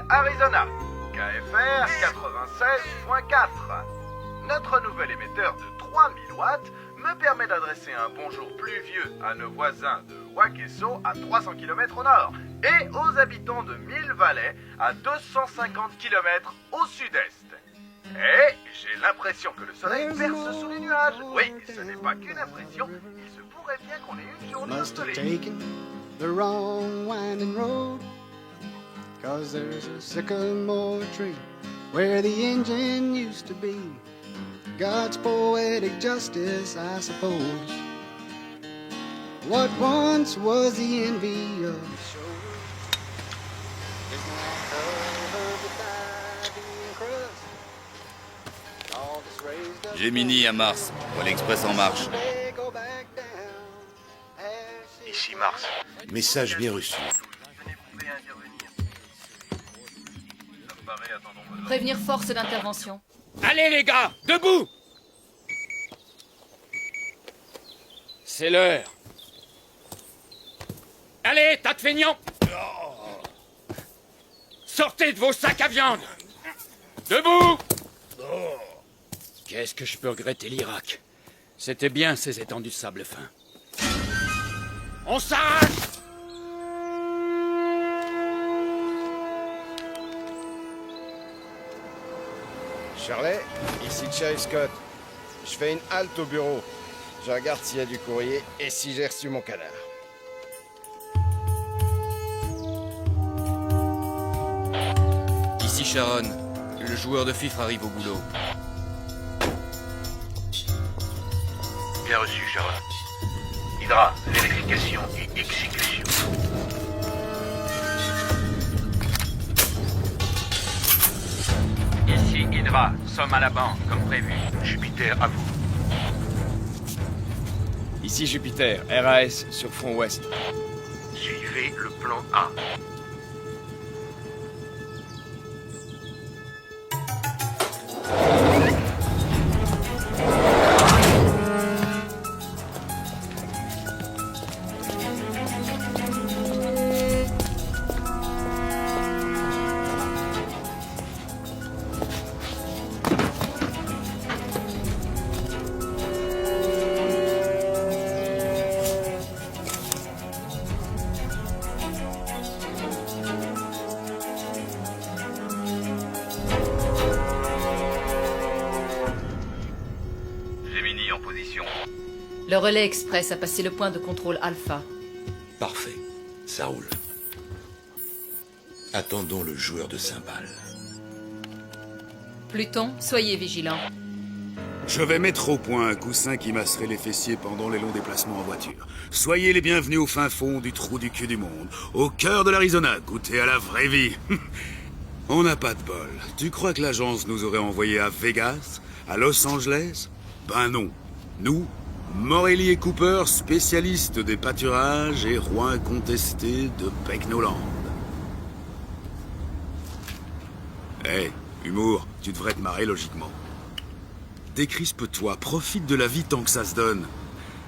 Arizona. KFR 96.4. Notre nouvel émetteur de 3000 watts me permet d'adresser un bonjour pluvieux à nos voisins de Wakeso à 300 km au nord et aux habitants de Mill Valley à 250 km au sud-est. Et j'ai l'impression que le soleil perce sous les nuages. Oui, ce n'est pas qu'une impression, il se pourrait bien qu'on ait une journée ensoleillée. The wrong winding road, 'cause there's a sycamore tree where the engine used to be. God's poetic justice, I suppose. What once was the envy of the shore is now covered with ivy and crust. All that's raised up Gemini à Mars, Voie l'Express en marche. they go back down. Ici Mars. Message bien reçu. Prévenir force d'intervention. Allez les gars, debout! C'est l'heure. Allez, tas de feignants! Sortez de vos sacs à viande! Debout! Qu'est-ce que je peux regretter l'Irak? C'était bien ces étendues de sable fin. On s'arrache! Shirley, ici Cherry Scott. Je fais une halte au bureau. Je regarde s'il y a du courrier et si j'ai reçu mon canard. Ici Sharon, le joueur de fifre arrive au boulot. Bien reçu, Sharon. Hydra, vérification et exécution. Ici Hydra, sommes à la banque, comme prévu. Jupiter, à vous. Ici Jupiter, RAS sur front ouest. Suivez le plan A. Gemini en position. Le relais express a passé le point de contrôle Alpha. Parfait. Ça roule. Attendons le joueur de cymbales. Pluton, soyez vigilants. Je vais mettre au point un coussin qui masserait les fessiers pendant les longs déplacements en voiture. Soyez les bienvenus au fin fond du trou du cul du monde, au cœur de l'Arizona, goûtez à la vraie vie. On n'a pas de bol. Tu crois que l'agence nous aurait envoyés à Vegas, à Los Angeles? Ben non. Nous, Morelli et Cooper, spécialistes des pâturages et rois incontestés de Pecknoland. Hé, humour, tu devrais te marrer logiquement. Décrispe-toi, profite de la vie tant que ça se donne.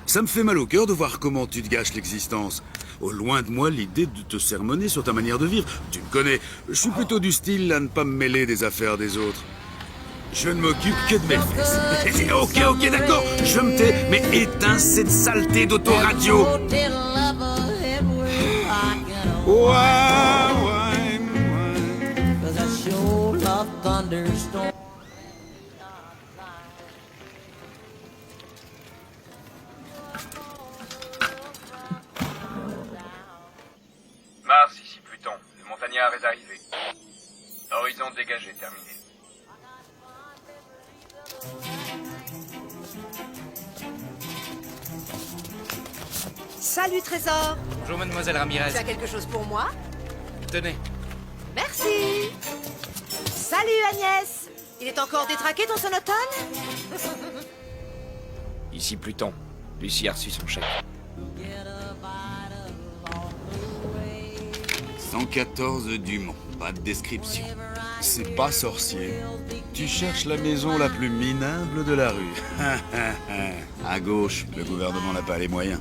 Ça me fait mal au cœur de voir comment tu te gâches l'existence. Au loin de moi l'idée de te sermonner sur ta manière de vivre. Tu me connais, je suis plutôt du style à ne pas me mêler des affaires des autres. Je ne m'occupe que de mes fesses. Ok, d'accord, je me tais, mais éteins cette saleté d'autoradio. Ouais. Mars, ici Pluton. Le montagnard est arrivé. Horizon dégagé, terminé. Salut Trésor. Bonjour mademoiselle Ramirez. Tu as quelque chose pour moi? Tenez. Merci. Salut Agnès. Il est encore détraqué ton sonotone? Ici Pluton. Lucie a reçu son chèque. 114 Dumont, pas de description. C'est pas sorcier. Tu cherches la maison la plus minable de la rue. À gauche, le gouvernement n'a pas les moyens.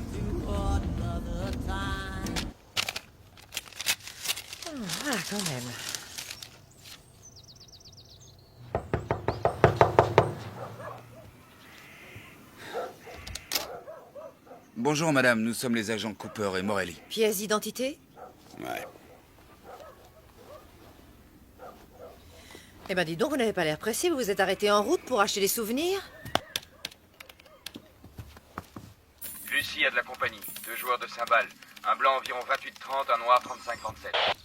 Ah, quand même. Bonjour, madame. Nous sommes les agents Cooper et Morelli. Pièce d'identité? Ouais. Eh ben dis donc, vous n'avez pas l'air pressé, vous vous êtes arrêté en route pour acheter des souvenirs? Lucie a de la compagnie, 2 joueurs de cymbales. Un blanc environ 28-30, un noir 35-37.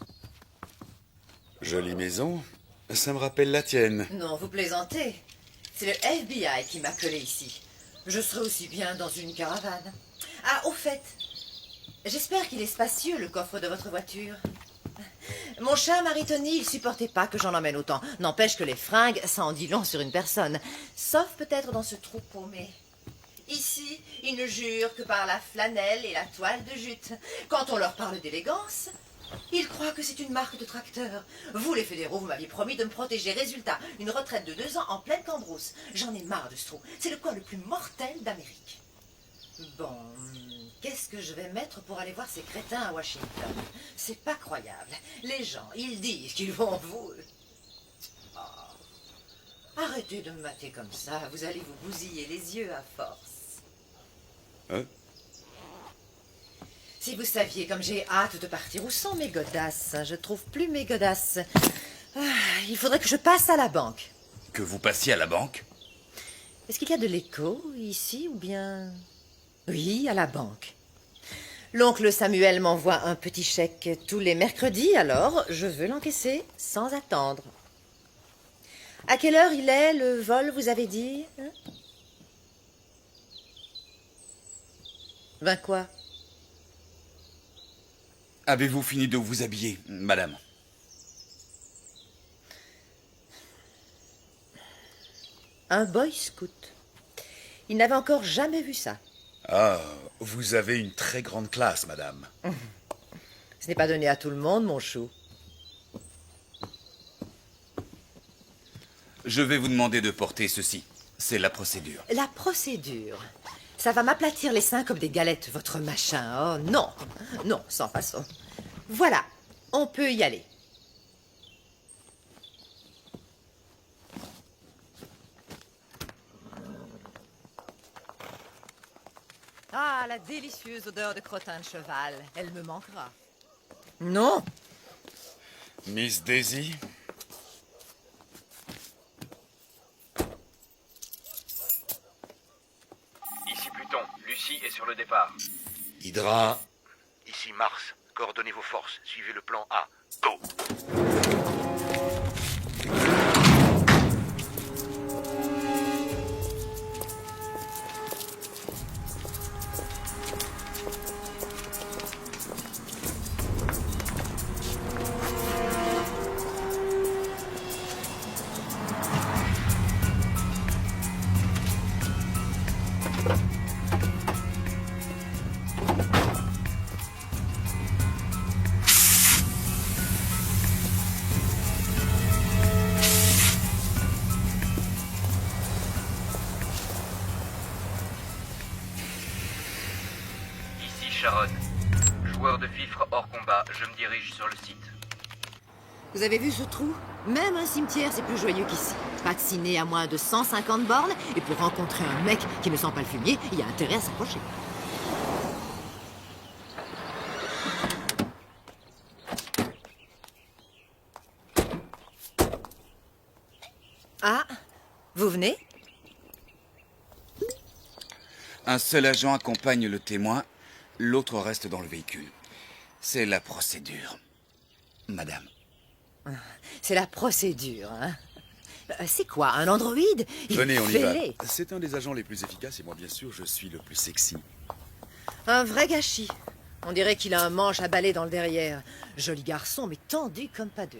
Jolie maison. Ça me rappelle la tienne. Non, vous plaisantez. C'est le FBI qui m'a collé ici. Je serai aussi bien dans une caravane. Ah, au fait, j'espère qu'il est spacieux, le coffre de votre voiture. Mon cher Maritoni, il supportait pas que j'en emmène autant. N'empêche que les fringues, ça en dit long sur une personne. Sauf peut-être dans ce trou paumé. Ici, ils ne jurent que par la flanelle et la toile de jute. Quand on leur parle d'élégance, ils croient que c'est une marque de tracteur. Vous, les fédéraux, vous m'aviez promis de me protéger. Résultat, une retraite de 2 ans en pleine cambrousse. J'en ai marre de ce trou. C'est le coin le plus mortel d'Amérique. Bon, qu'est-ce que je vais mettre pour aller voir ces crétins à Washington? C'est pas croyable. Les gens, ils disent qu'ils vont vous... Oh. Arrêtez de me mater comme ça. Vous allez vous bousiller les yeux à force. Hein? Si vous saviez comme j'ai hâte de partir, où sont mes godasses? Je trouve plus mes godasses. Ah, il faudrait que je passe à la banque. Que vous passiez à la banque? Est-ce qu'il y a de l'écho ici ou bien... Oui, à la banque. L'oncle Samuel m'envoie un petit chèque tous les mercredis, alors je veux l'encaisser sans attendre. À quelle heure il est, le vol, vous avez dit, hein? 20 quoi? Avez-vous fini de vous habiller, madame? Un boy scout. Il n'avait encore jamais vu ça. Ah, vous avez une très grande classe, madame. Ce n'est pas donné à tout le monde, mon chou. Je vais vous demander de porter ceci. C'est la procédure. La procédure. Ça va m'aplatir les seins comme des galettes, votre machin. Oh non, non, sans façon. Voilà, on peut y aller. Ah, la délicieuse odeur de crottin de cheval. Elle me manquera. Non. Miss Daisy? Ici Pluton, Lucie est sur le départ. Hydra, Ici Mars. Coordonnez vos forces. Suivez le plan A. Go! Sharon. Joueur de fifre hors combat, je me dirige sur le site. Vous avez vu ce trou? Même un cimetière, c'est plus joyeux qu'ici. Vacciné à moins de 150 bornes, et pour rencontrer un mec qui ne sent pas le fumier, il y a intérêt à s'approcher. Ah, vous venez? Un seul agent accompagne le témoin, l'autre reste dans le véhicule. C'est la procédure. Madame. C'est la procédure, hein? C'est quoi, un androïde? Venez, on y va. C'est un des agents les plus efficaces et moi, bien sûr, je suis le plus sexy. Un vrai gâchis. On dirait qu'il a un manche à balai dans le derrière. Joli garçon, mais tendu comme pas deux.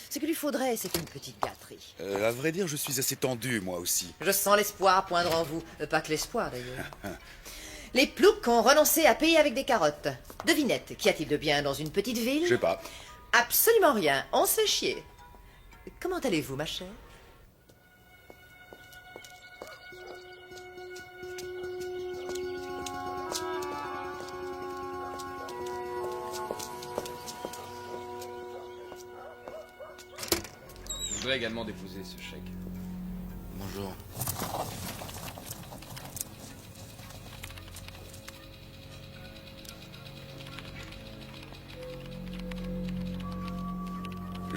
Ce qu'il lui faudrait, c'est une petite gâterie. À vrai dire, je suis assez tendu, moi aussi. Je sens l'espoir poindre en vous. Pas que l'espoir, d'ailleurs. Les ploucs ont renoncé à payer avec des carottes. Devinette, qu'y a-t-il de bien dans une petite ville? Je sais pas. Absolument rien. On se fait chier. Comment allez-vous, ma chère? Je voudrais également déposer ce chèque. Bonjour.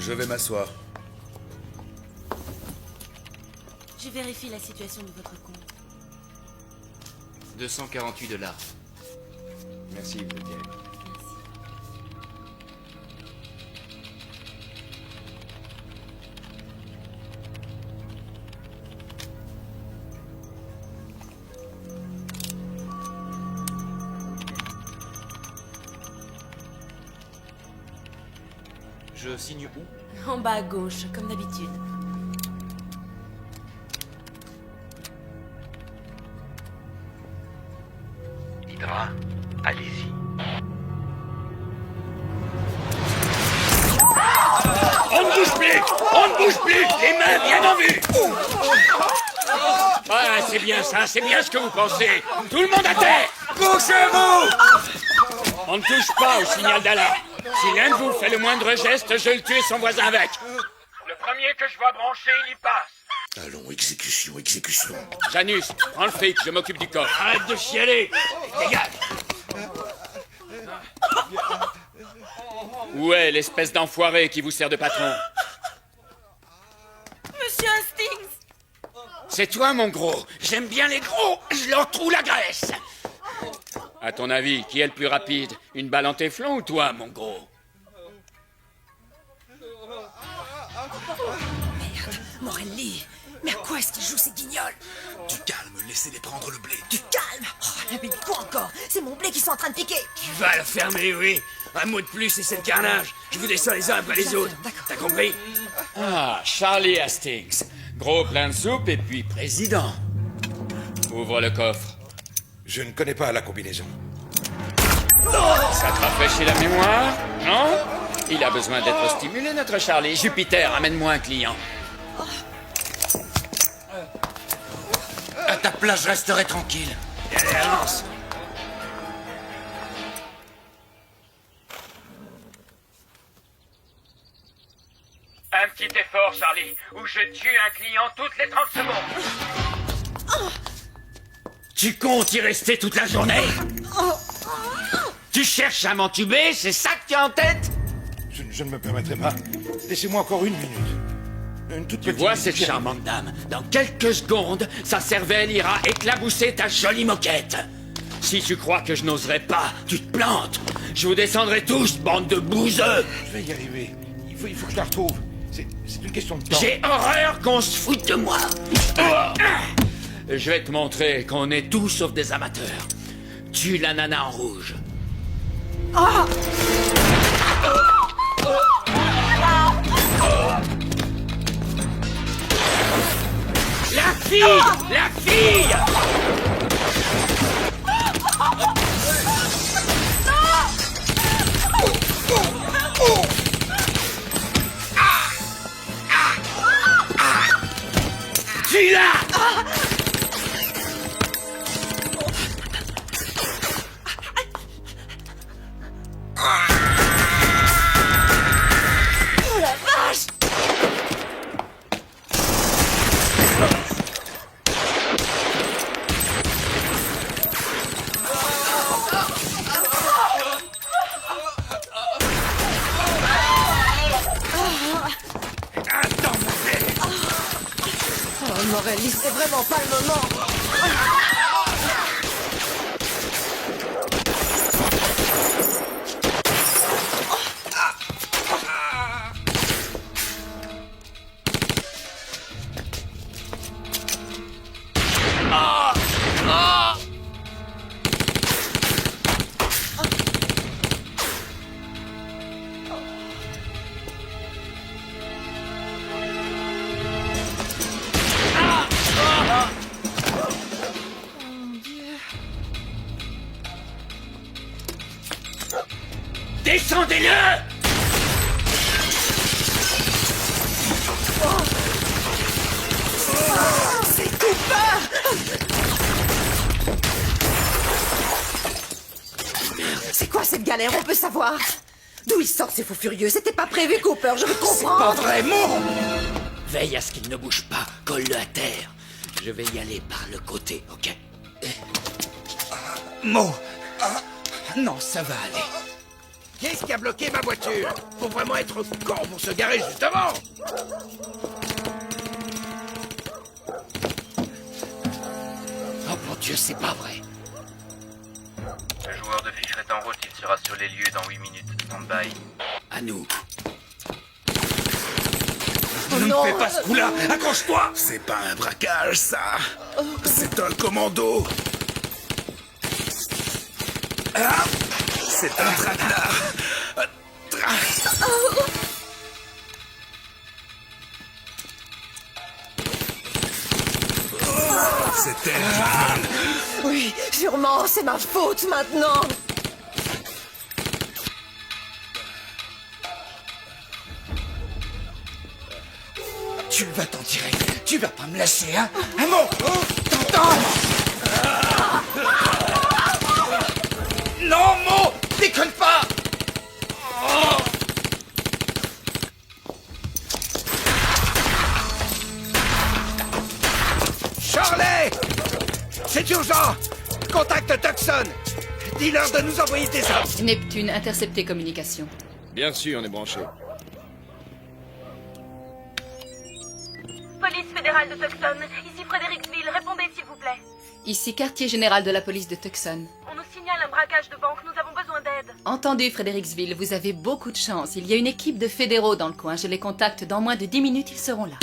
Je vais m'asseoir. Je vérifie la situation de votre compte. 248 $. Merci, vous êtes bien. Je signe où? En bas à gauche, comme d'habitude. Hydra, allez-y. On ne bouge plus! On ne bouge plus! Les mains bien en vue! Ah, c'est bien ça, c'est bien ce que vous pensez! Tout le monde à terre! Bougez-vous! On ne touche pas au signal d'alarme. Si l'un de vous fait le moindre geste, je le tue et son voisin avec. Le premier que je vois brancher, il y passe. Allons, exécution, exécution. Janus, prends le fric, je m'occupe du corps. Arrête de chialer! Dégage! Où est l'espèce d'enfoiré qui vous sert de patron? Monsieur Hastings! C'est toi, mon gros. J'aime bien les gros. Je leur trouve la graisse. À ton avis, qui est le plus rapide? Une balle en téflon ou toi, mon gros? Merde, Morelli. Mais à quoi est-ce qu'il joue ces guignols? Du calme, laissez-les prendre le blé. Du calme. Oh, mais quoi encore? C'est mon blé qui sont en train de piquer. Tu vas le fermer, oui. Un mot de plus et c'est le carnage. Je vous descends les uns après les autres. T'as compris? Ah, Charlie Hastings. Gros plein de soupe et puis président. Ouvre le coffre. Je ne connais pas la combinaison. Ça te rafraîchit la mémoire? Non? Il a besoin d'être stimulé, notre Charlie. Jupiter, amène-moi un client. À ta place, je resterai tranquille. Allez, avance. Un petit effort, Charlie, ou je tue un client toutes les 30 secondes. Tu comptes y rester toute la journée? Tu cherches à m'entuber, c'est ça que tu as en tête? Je ne me permettrai pas. Laissez-moi encore une minute. Une toute Tu petite vois minute. cette charmante dame? Dans quelques secondes, sa cervelle ira éclabousser ta jolie moquette. Si tu crois que je n'oserais pas, tu te plantes. Je vous descendrai tous, bande de bouseux. Je vais y arriver. Il faut que je la retrouve. C'est une question de temps. J'ai horreur qu'on se foute de moi. Je vais te montrer qu'on est tous sauf des amateurs. Tue la nana en rouge. La fille! La fille! Tue-la! Oh la vache! Oh Morelli, c'est vraiment pas le moment. Descendez-le! C'est Cooper! C'est quoi cette galère? On peut savoir? D'où ils sortent ces fous furieux? C'était pas prévu, Cooper, je veux comprendre! Pas vraiment! Veille à ce qu'il ne bouge pas, colle-le à terre. Je vais y aller par le côté, ok? Mo. Non, ça va aller. Qu'est-ce qui a bloqué ma voiture? Faut vraiment être con pour se garer juste devant. Oh mon Dieu, c'est pas vrai. Le joueur de FIFA est en route, il sera sur les lieux dans 8 minutes. Stand-by. À nous. Oh Ne non. me fais pas ce coup-là. Accroche-toi. C'est pas un braquage, ça. C'est un commando. Ah, c'est un traquenard. C'est elle qui vole. Oui, sûrement, c'est ma faute maintenant. Tu vas t'en tirer. Tu vas pas me lâcher, hein? Un mot! T'entends? Non, Mo! Déconne pas! Charlie! C'est urgent! Contacte Tucson! Dis-leur de nous envoyer des hommes! Neptune, interceptez communication. Bien sûr, on est branché. Police fédérale de Tucson, ici Fredericksville, répondez s'il vous plaît. Ici quartier général de la police de Tucson. On nous signale un braquage de banque, nous avons besoin d'aide. Entendu, Fredericksville, vous avez beaucoup de chance. Il y a une équipe de fédéraux dans le coin. Je les contacte dans moins de 10 minutes, ils seront là.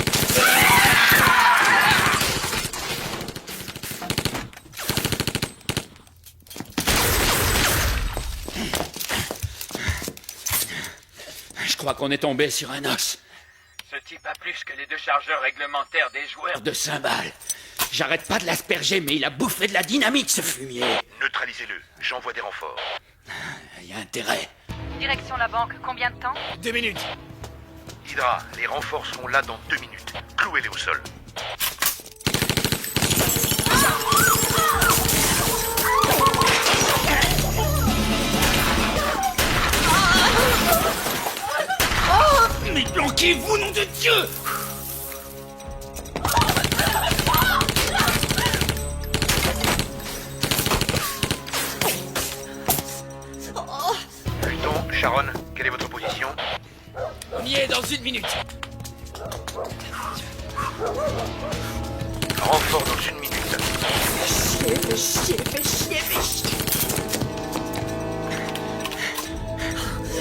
Je crois qu'on est tombé sur un os. Ce type a plus que les 2 chargeurs réglementaires des joueurs. De cymbales. J'arrête pas de l'asperger, mais il a bouffé de la dynamite, ce fumier. Neutralisez-le. J'envoie des renforts. Il y a intérêt. Direction la banque, combien de temps? 2 minutes. Hydra, les renforts seront là dans 2 minutes. Clouez-les au sol. Mais planquez-vous, nom de Dieu! Pluton, Sharon, quelle est votre position? On y est dans 1 minute. Renfort dans 1 minute. Fais chier.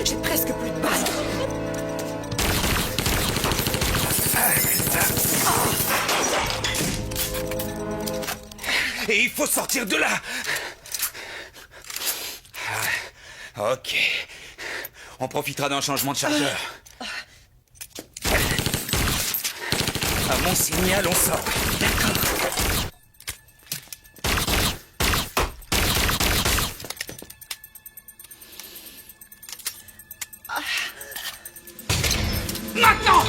J'ai presque plus de balles. Et il faut sortir de là. Ok. On profitera d'un changement de chargeur. À mon signal, on sort. D'accord. Maintenant!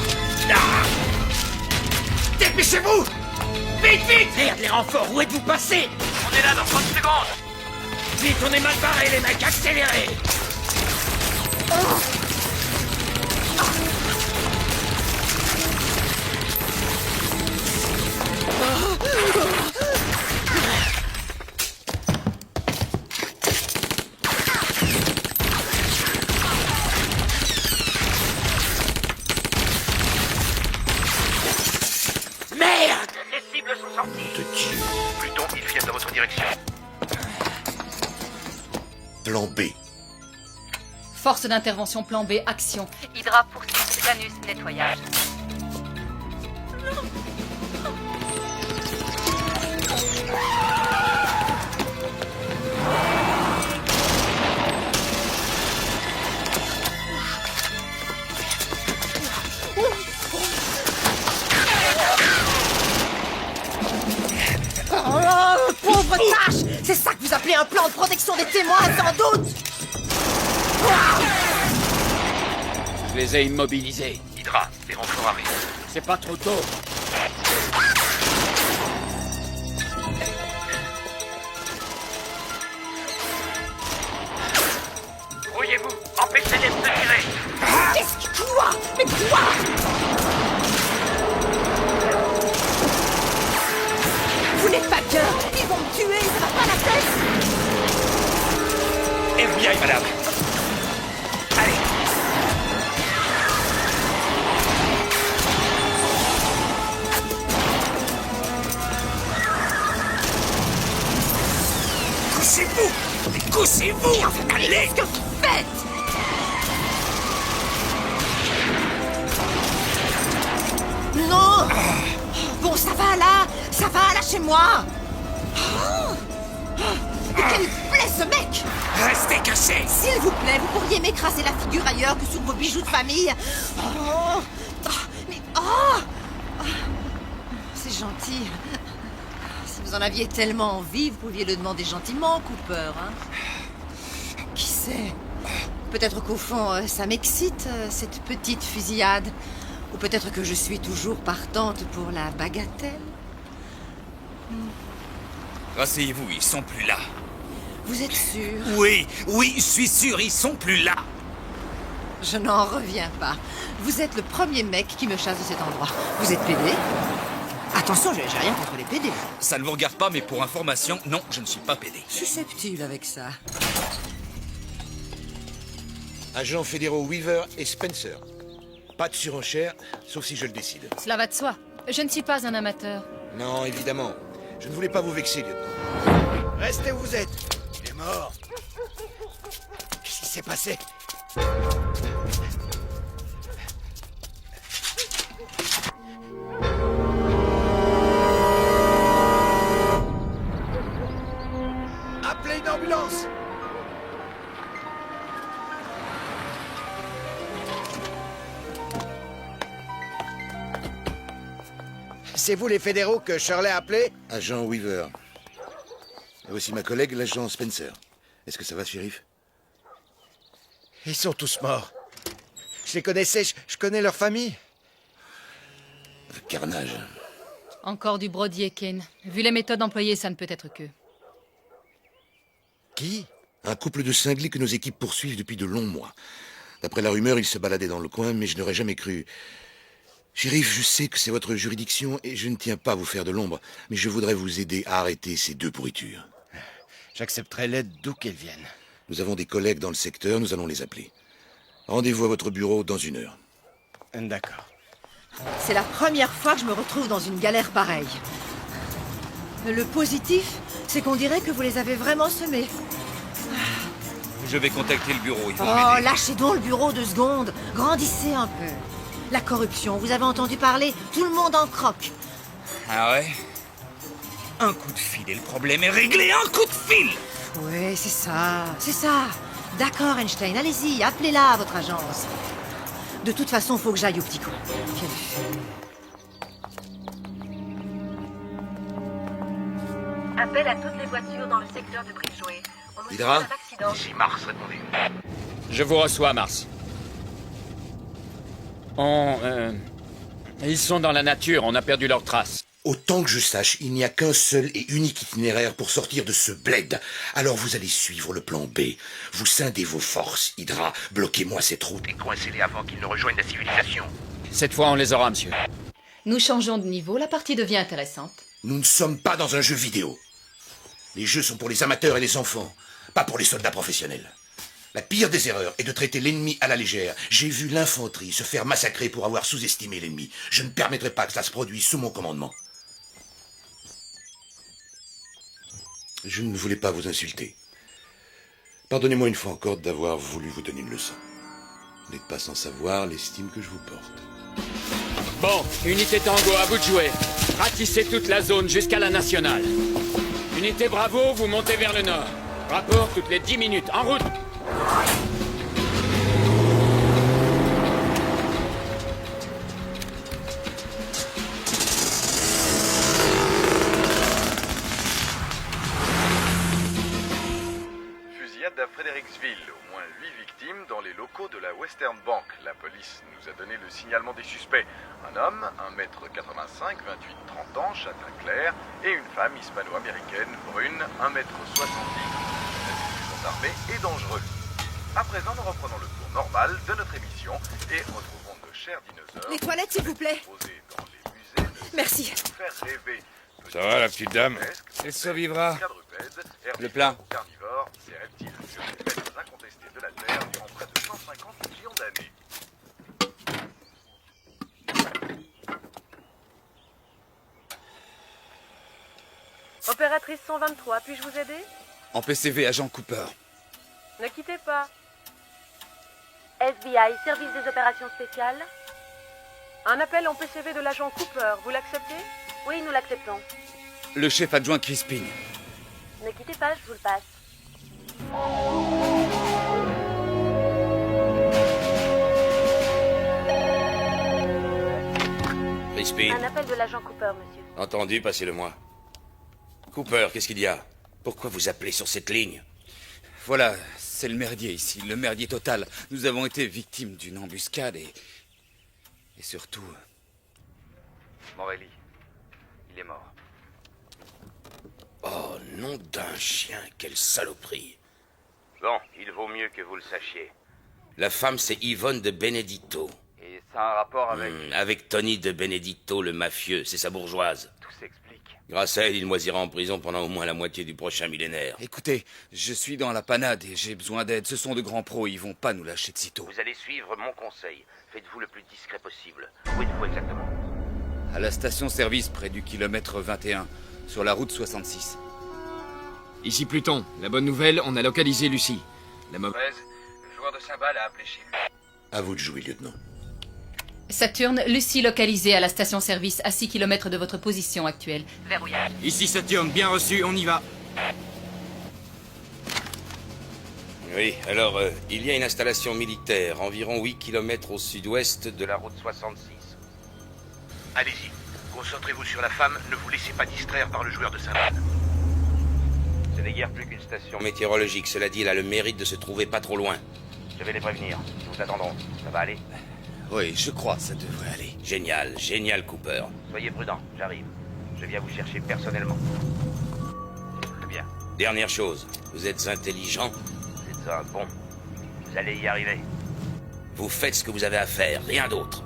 Dépêchez-vous! Vite, vite! Merde, les renforts, où êtes-vous passés? On est là dans 30 secondes. Vite, on est mal barrés, les mecs, accélérez! Merde! Les cibles sont sorties. Pluton, ils viennent dans votre direction. Plan B. Force d'intervention plan B, action. Hydra poursuit Janus, nettoyage. Oh, pauvre tâche! C'est ça que vous appelez un plan de protection des témoins, sans doute! Je les ai immobilisés. Hydra, les renforts arrivent. C'est pas trop tôt. Brouillez-vous, empêchez-les de se tirer. Qu'est-ce que quoi? Mais quoi? Vous n'êtes pas bien! Ils vont me tuer, ça va pas la tête! FBI, madame. couchez-vous! Couchez-vous! Et enfin, allez, qu'est-ce que vous faites? Non! Bon, ça va là! Ça va, lâchez-moi! Mais quel plaît ce mec! Restez cachés! S'il vous plaît, vous pourriez m'écraser la figure ailleurs que sur vos bijoux de famille. Oh, mais c'est gentil. Si vous en aviez tellement envie, vous pouviez le demander gentiment, Cooper. Hein? Qui sait? Peut-être qu'au fond, ça m'excite, cette petite fusillade. Ou peut-être que je suis toujours partante pour la bagatelle. Rasseyez-vous, ils sont plus là. Vous êtes sûr? Oui, je suis sûr, ils sont plus là. Je n'en reviens pas. Vous êtes le premier mec qui me chasse de cet endroit. Vous êtes PD? Attention, j'ai rien contre les PD. Ça ne vous regarde pas, mais pour information, non, je ne suis pas PD. Susceptible avec ça. Agents fédéraux Weaver et Spencer. Pas de surenchère, sauf si je le décide. Cela va de soi. Je ne suis pas un amateur. Non, évidemment. Je ne voulais pas vous vexer, lieutenant. Restez où vous êtes. Il est mort. Qu'est-ce qui s'est passé? Appelez une ambulance. C'est vous les fédéraux que Shirley a appelés? Agent Weaver. Et voici ma collègue, l'agent Spencer. Est-ce que ça va, shérif? Ils sont tous morts. Je les connaissais, je connais leur famille. Le carnage. Encore du brodier, Kane. Vu les méthodes employées, ça ne peut être que. Qui? Un couple de cinglés que nos équipes poursuivent depuis de longs mois. D'après la rumeur, ils se baladaient dans le coin, mais je n'aurais jamais cru. Shérif, je sais que c'est votre juridiction et je ne tiens pas à vous faire de l'ombre, mais je voudrais vous aider à arrêter ces deux pourritures. J'accepterai l'aide d'où qu'elle vienne. Nous avons des collègues dans le secteur, nous allons les appeler. Rendez-vous à votre bureau dans 1 heure. D'accord. C'est la première fois que je me retrouve dans une galère pareille. Le positif, c'est qu'on dirait que vous les avez vraiment semés. Je vais contacter le bureau, ils vont Oh, m'aider. lâchez donc le bureau 2 secondes. Grandissez un peu. La corruption, vous avez entendu parler? Tout le monde en croque. Ah ouais? Un coup de fil et le problème est réglé. Un coup de fil! Oui, c'est ça, c'est ça. D'accord, Einstein, allez-y, appelez-la à votre agence. De toute façon, faut que j'aille au petit coin. Quelle fille. Appel à toutes les voitures dans le secteur de Bridgeway. On nous Hydra? signale un accident. Ici Mars, répondez. Je vous reçois, Mars. Ils sont dans la nature, on a perdu leurs traces. Autant que je sache, il n'y a qu'un seul et unique itinéraire pour sortir de ce bled. Alors vous allez suivre le plan B. Vous scindez vos forces, Hydra. Bloquez-moi cette route. Et coincez-les avant qu'ils ne rejoignent la civilisation. Cette fois, on les aura, monsieur. Nous changeons de niveau, la partie devient intéressante. Nous ne sommes pas dans un jeu vidéo. Les jeux sont pour les amateurs et les enfants, pas pour les soldats professionnels. La pire des erreurs est de traiter l'ennemi à la légère. J'ai vu l'infanterie se faire massacrer pour avoir sous-estimé l'ennemi. Je ne permettrai pas que ça se produise sous mon commandement. Je ne voulais pas vous insulter. Pardonnez-moi une fois encore d'avoir voulu vous donner une leçon. Vous n'êtes pas sans savoir l'estime que je vous porte. Bon, unité Tango, à vous de jouer. Ratissez toute la zone jusqu'à la nationale. Unité Bravo, vous montez vers le nord. Rapport toutes les 10 minutes. En route! Fusillade à Fredericksville. Au moins 8 victimes dans les locaux de la Western Bank. La police nous a donné le signalement des suspects. Un homme, 1m85, 28-30 ans, châtain clair, et une femme hispano-américaine, brune, 1m70, armé et dangereux. À présent, nous reprenons le cours normal de notre émission et retrouvons de chers dinosaures. Les toilettes, s'il vous plaît. Dans les musées de Merci. faire rêver. Ça va, la petite dame? Elle survivra. Quadrupèdes, Le plat. carnivores, ces reptiles furent les maîtres incontestés de la Terre durant près de 150 millions d'années. Opératrice 123, puis-je vous aider? En PCV, agent Cooper. Ne quittez pas. FBI, service des opérations spéciales. Un appel en PCV de l'agent Cooper, vous l'acceptez? Oui, nous l'acceptons. Le chef adjoint Crispin. Ne quittez pas, je vous le passe. Crispin. Un appel de l'agent Cooper, monsieur. Entendu, passez-le-moi. Cooper, qu'est-ce qu'il y a? Pourquoi vous appelez sur cette ligne? Voilà, c'est le merdier ici, le merdier total. Nous avons été victimes d'une embuscade et surtout... Morelli, il est mort. Oh, nom d'un chien, quelle saloperie. Bon, il vaut mieux que vous le sachiez. La femme, c'est Yvonne de Benedetto. Et ça a un rapport avec... Avec Tony de Benedetto, le mafieux, c'est sa bourgeoise. Tout s'explique. Grâce à elle, il moisira en prison pendant au moins la moitié du prochain millénaire. Écoutez, je suis dans la panade et j'ai besoin d'aide. Ce sont de grands pros, ils vont pas nous lâcher de sitôt. Vous allez suivre mon conseil. Faites-vous le plus discret possible. Où êtes-vous exactement? À la station-service près du kilomètre 21, sur la route 66. Ici Pluton. La bonne nouvelle, on a localisé Lucie. La mauvaise... Le joueur de cymbales a appelé chez lui. À vous de jouer, lieutenant. Saturne, Lucie localisée à la station-service à 6 km de votre position actuelle. Verrouillage. Ici Saturne, bien reçu, on y va. Oui, alors, il y a une installation militaire, environ 8 km au sud-ouest de la route 66. Allez-y, concentrez-vous sur la femme, ne vous laissez pas distraire par le joueur de cymbales. Ce n'est guère plus qu'une station. Météorologique, cela dit, elle a le mérite de se trouver pas trop loin. Je vais les prévenir. Nous vous attendons. Ça va aller? Oui, je crois, ça devrait aller. Génial, génial, Cooper. Soyez prudent, j'arrive. Je viens vous chercher personnellement. Très bien. Dernière chose, vous êtes intelligent. C'est un bon. Vous allez y arriver. Vous faites ce que vous avez à faire, rien d'autre.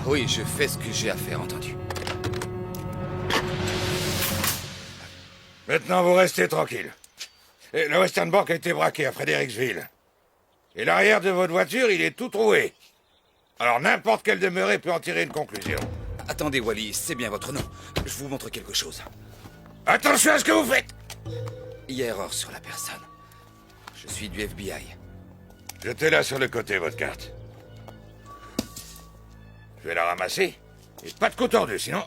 Oui, je fais ce que j'ai à faire, entendu. Maintenant, vous restez tranquille. Et le Western Bank a été braqué à Fredericksville. Et l'arrière de votre voiture, il est tout troué. Alors n'importe quel demeuré peut en tirer une conclusion. Attendez, Wally, c'est bien votre nom. Je vous montre quelque chose. Attention à ce que vous faites! Il y a erreur sur la personne. Je suis du FBI. Jetez-la sur le côté, votre carte. Je vais la ramasser. Et pas de coup tordu, sinon...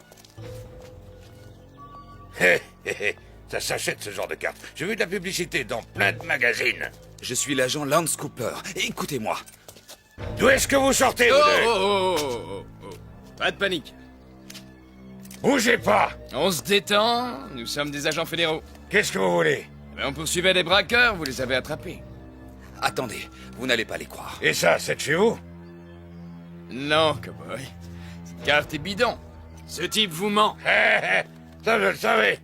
Hé, hé, hé. Ça s'achète, ce genre de carte. J'ai vu de la publicité dans plein de magazines. Je suis l'agent Lance Cooper. Écoutez-moi. D'où est-ce que vous sortez, vous deux? Oh. Pas de panique. Bougez pas! On se détend, nous sommes des agents fédéraux. Qu'est-ce que vous voulez? On poursuivait des braqueurs, vous les avez attrapés. Attendez, vous n'allez pas les croire. Et ça, c'est de chez vous? Non, cowboy. Cette carte est bidon. Ce type vous ment. Ça, je le savais.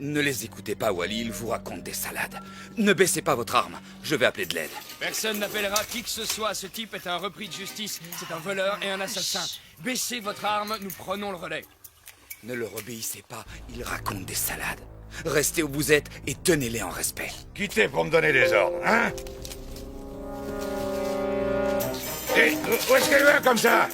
Ne les écoutez pas, Wally, ils vous racontent des salades. Ne baissez pas votre arme, je vais appeler de l'aide. Personne n'appellera qui que ce soit. Ce type est un repris de justice. C'est un voleur et un assassin. Baissez votre arme, nous prenons le relais. Ne leur obéissez pas, ils racontent des salades. Restez où vous êtes et tenez-les en respect. Quittez pour me donner des ordres, hein? Et où est-ce qu'elle va comme ça?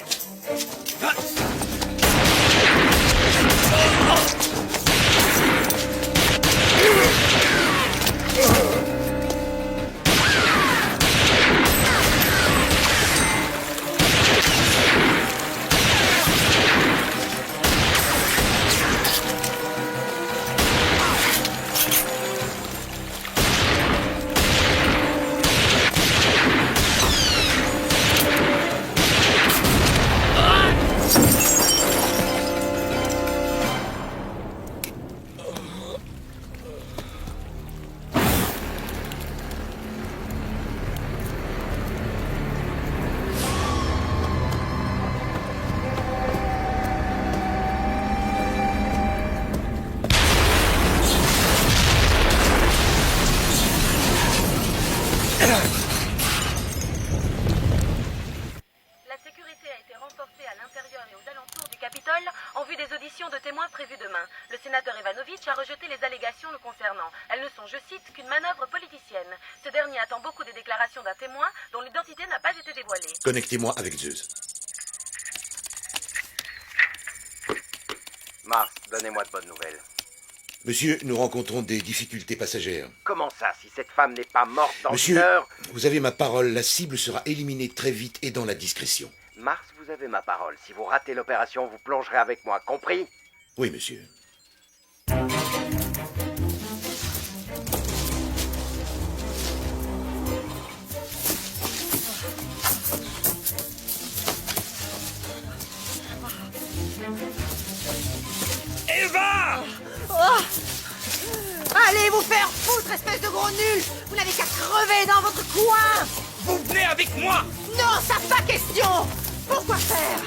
La sécurité a été renforcée à l'intérieur et aux alentours du Capitole en vue des auditions de témoins prévues demain. Le sénateur Ivanovitch a rejeté les allégations le concernant. Elles ne sont, je cite, qu'une manœuvre politicienne. Ce dernier attend beaucoup des déclarations d'un témoin dont l'identité n'a pas été dévoilée. Connectez-moi avec Zeus. Mars, donnez-moi de bonnes nouvelles. Monsieur, nous rencontrons des difficultés passagères. Comment ça, si cette femme n'est pas morte dans Monsieur, une heure? vous avez ma parole, la cible sera éliminée très vite et dans la discrétion. Mars, vous avez ma parole. Si vous ratez l'opération, vous plongerez avec moi, compris? Oui, monsieur. Eva! Oh! Allez vous faire foutre, espèce de gros nul! Vous n'avez qu'à crever dans votre coin! Vous venez avec moi! Non, ça pas question! Pourquoi faire?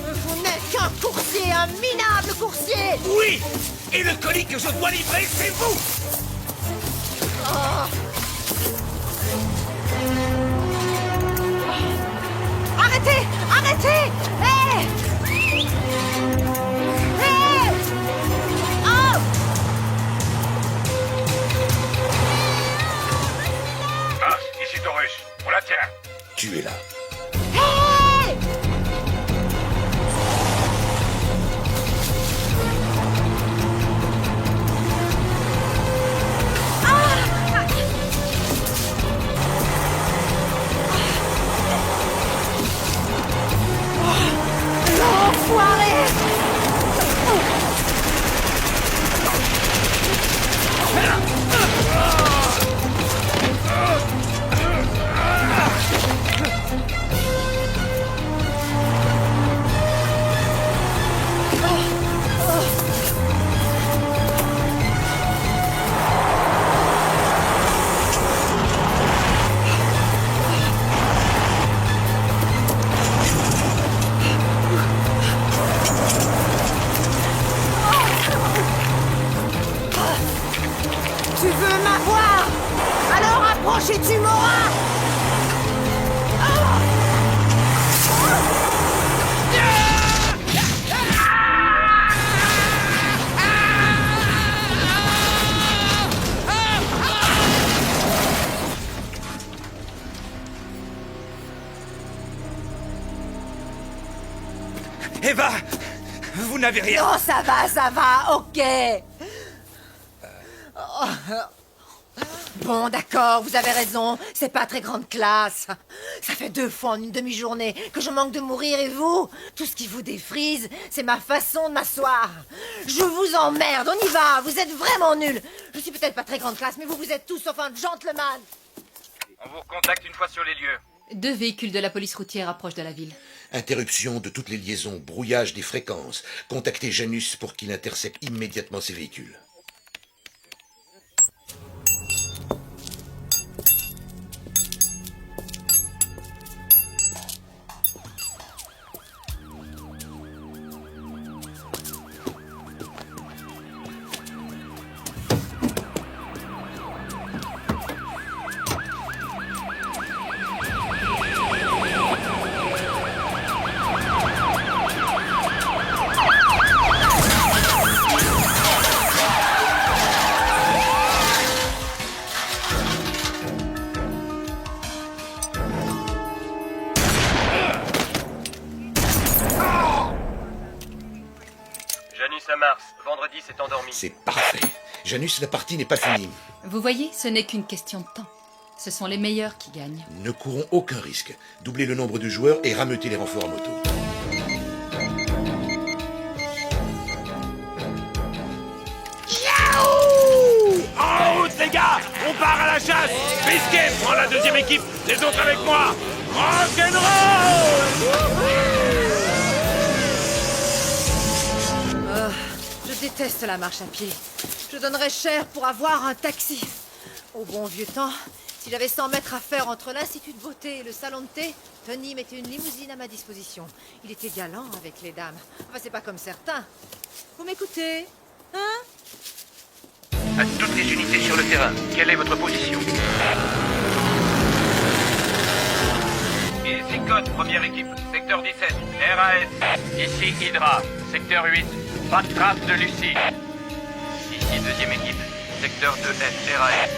Vous n'êtes qu'un coursier, un minable coursier! Oui! Et le colis que je dois livrer, c'est vous! Oh. Arrêtez! Arrêtez! Hé! Hé! Oh! Mars, ici Taurus. On la tient. Tu es là. Hé! L'enfoiré! Tu veux m'avoir? Alors approche et tu m'auras! Eva! Vous n'avez rien! Non, ça va, ok. Bon, d'accord, vous avez raison, c'est pas très grande classe. Ça fait 2 fois en une demi-journée que je manque de mourir et vous, tout ce qui vous défrise, c'est ma façon de m'asseoir. Je vous emmerde, on y va, vous êtes vraiment nuls. Je suis peut-être pas très grande classe, mais vous êtes tous sauf un gentleman. On vous recontacte une fois sur les lieux. 2 véhicules de la police routière approchent de la ville. Interruption de toutes les liaisons, brouillage des fréquences. Contactez Janus pour qu'il intercepte immédiatement ces véhicules. Janus à Mars, vendredi s'est endormi. C'est parfait. Janus, la partie n'est pas finie. Vous voyez, ce n'est qu'une question de temps. Ce sont les meilleurs qui gagnent. Ne courons aucun risque. Doublez le nombre de joueurs et rameutez les renforts à moto. En route, les gars! On part à la chasse! Bisquet, prends la deuxième équipe! Les autres avec moi! Rock'n'roll! Je déteste la marche à pied. Je donnerais cher pour avoir un taxi. Au bon vieux temps, si j'avais 100 mètres à faire entre l'Institut de beauté et le salon de thé, Tony mettait une limousine à ma disposition. Il était galant avec les dames. Enfin, c'est pas comme certains. Vous m'écoutez? Hein? À toutes les unités sur le terrain, quelle est votre position? Ici Code, première équipe, secteur 17, RAS. Ici Hydra, secteur 8, pas de trace de Lucie. Ici deuxième équipe, secteur 2F, RAS.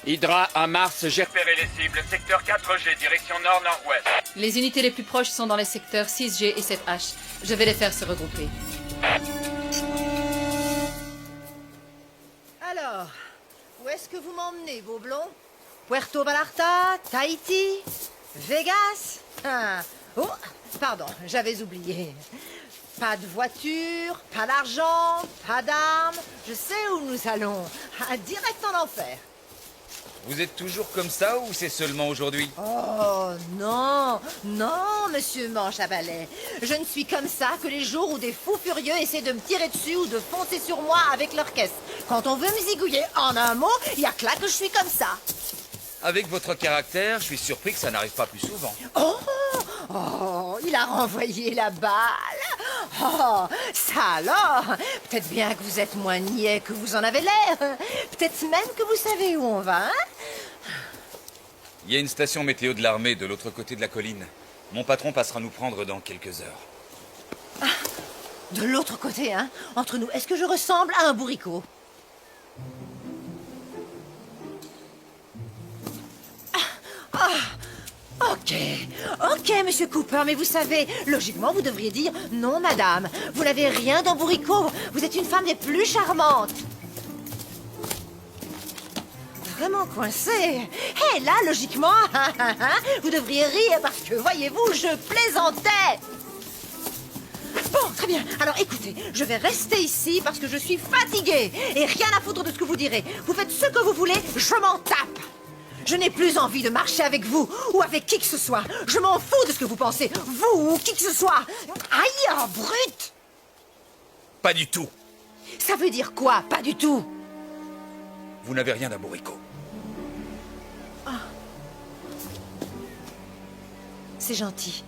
Hydra à Mars, j'ai repéré les cibles. Secteur 4G, direction nord-nord-ouest. Les unités les plus proches sont dans les secteurs 6G et 7H. Je vais les faire se regrouper. Alors, où est-ce que vous m'emmenez, vos blonds? Puerto Vallarta? Tahiti? Vegas? Ah. Oh, pardon, j'avais oublié. Pas de voiture, pas d'argent, pas d'armes. Je sais où nous allons. Direct en enfer. Vous êtes toujours comme ça ou c'est seulement aujourd'hui? Oh, non, non, monsieur Manche à balai. Je ne suis comme ça que les jours où des fous furieux essaient de me tirer dessus ou de foncer sur moi avec leur caisse. Quand on veut me zigouiller, en un mot, il y a que là que je suis comme ça. Avec votre caractère, je suis surpris que ça n'arrive pas plus souvent. Oh, il a renvoyé la balle. Oh, ça alors. Peut-être bien que vous êtes moins niais que vous en avez l'air. Peut-être même que vous savez où on va, hein? Il y a une station météo de l'armée de l'autre côté de la colline. Mon patron passera nous prendre dans quelques heures. De l'autre côté, hein? Entre nous, est-ce que je ressemble à un bourricot? Ok, monsieur Cooper, mais vous savez, logiquement, vous devriez dire « Non, madame, vous n'avez rien d'un bourricot, vous êtes une femme des plus charmantes !» Vraiment coincé. Et là, logiquement, vous devriez rire parce que, voyez-vous, je plaisantais. Bon, très bien. Alors, écoutez, je vais rester ici parce que je suis fatiguée et rien à foutre de ce que vous direz. Vous faites ce que vous voulez, je m'en tape. Je n'ai plus envie de marcher avec vous ou avec qui que ce soit. Je m'en fous de ce que vous pensez, vous ou qui que ce soit. Aïe, oh, brute! Pas du tout. Ça veut dire quoi, pas du tout? Vous n'avez rien d'un bourricot. C'est gentil.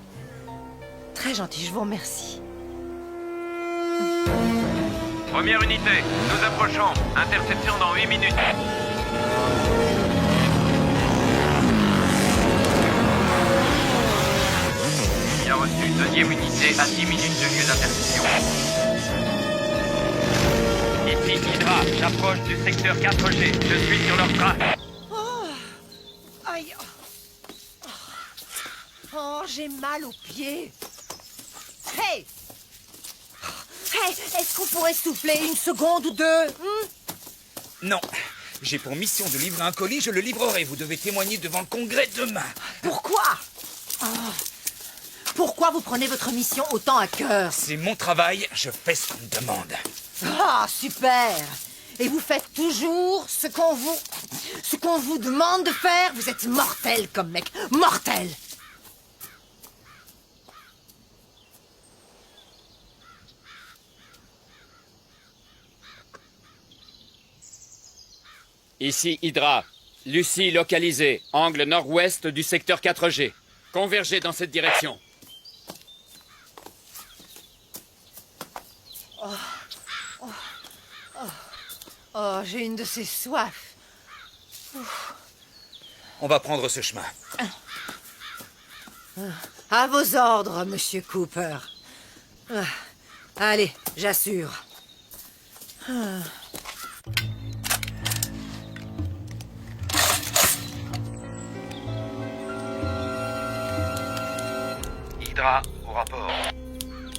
Très gentil, je vous remercie. Première unité, nous approchons. Interception dans 8 minutes. Bien reçu. Deuxième unité à 10 minutes de lieu d'interception. Ici Hydra, j'approche du secteur 4G. Je suis sur leur trace. Aïe. Oh, j'ai mal aux pieds. Hey! Hey, est-ce qu'on pourrait souffler une seconde ou deux? Non. J'ai pour mission de livrer un colis, je le livrerai. Vous devez témoigner devant le Congrès demain. Pourquoi? Pourquoi vous prenez votre mission autant à cœur? C'est mon travail, je fais ce qu'on me demande. Ah, super! Et vous faites toujours ce qu'on vous demande de faire? Vous êtes mortel comme mec, mortel! Ici Hydra. Lucie localisée. Angle nord-ouest du secteur 4G. Convergez dans cette direction. Oh, j'ai une de ces soifs. On va prendre ce chemin. À vos ordres, monsieur Cooper. Allez, j'assure. Hydra, au rapport.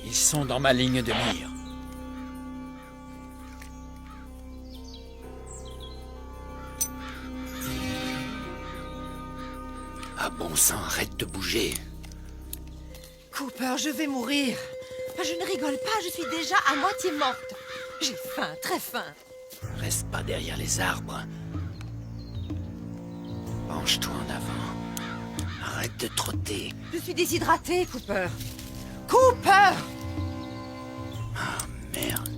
Ils sont dans ma ligne de mire. Ah bon sang, arrête de bouger. Cooper, je vais mourir. Je ne rigole pas, je suis déjà à moitié morte. J'ai faim, très faim. Reste pas derrière les arbres. Penche-toi en avant. Arrête de trotter. Je suis déshydratée, Cooper. Cooper! Ah, merde.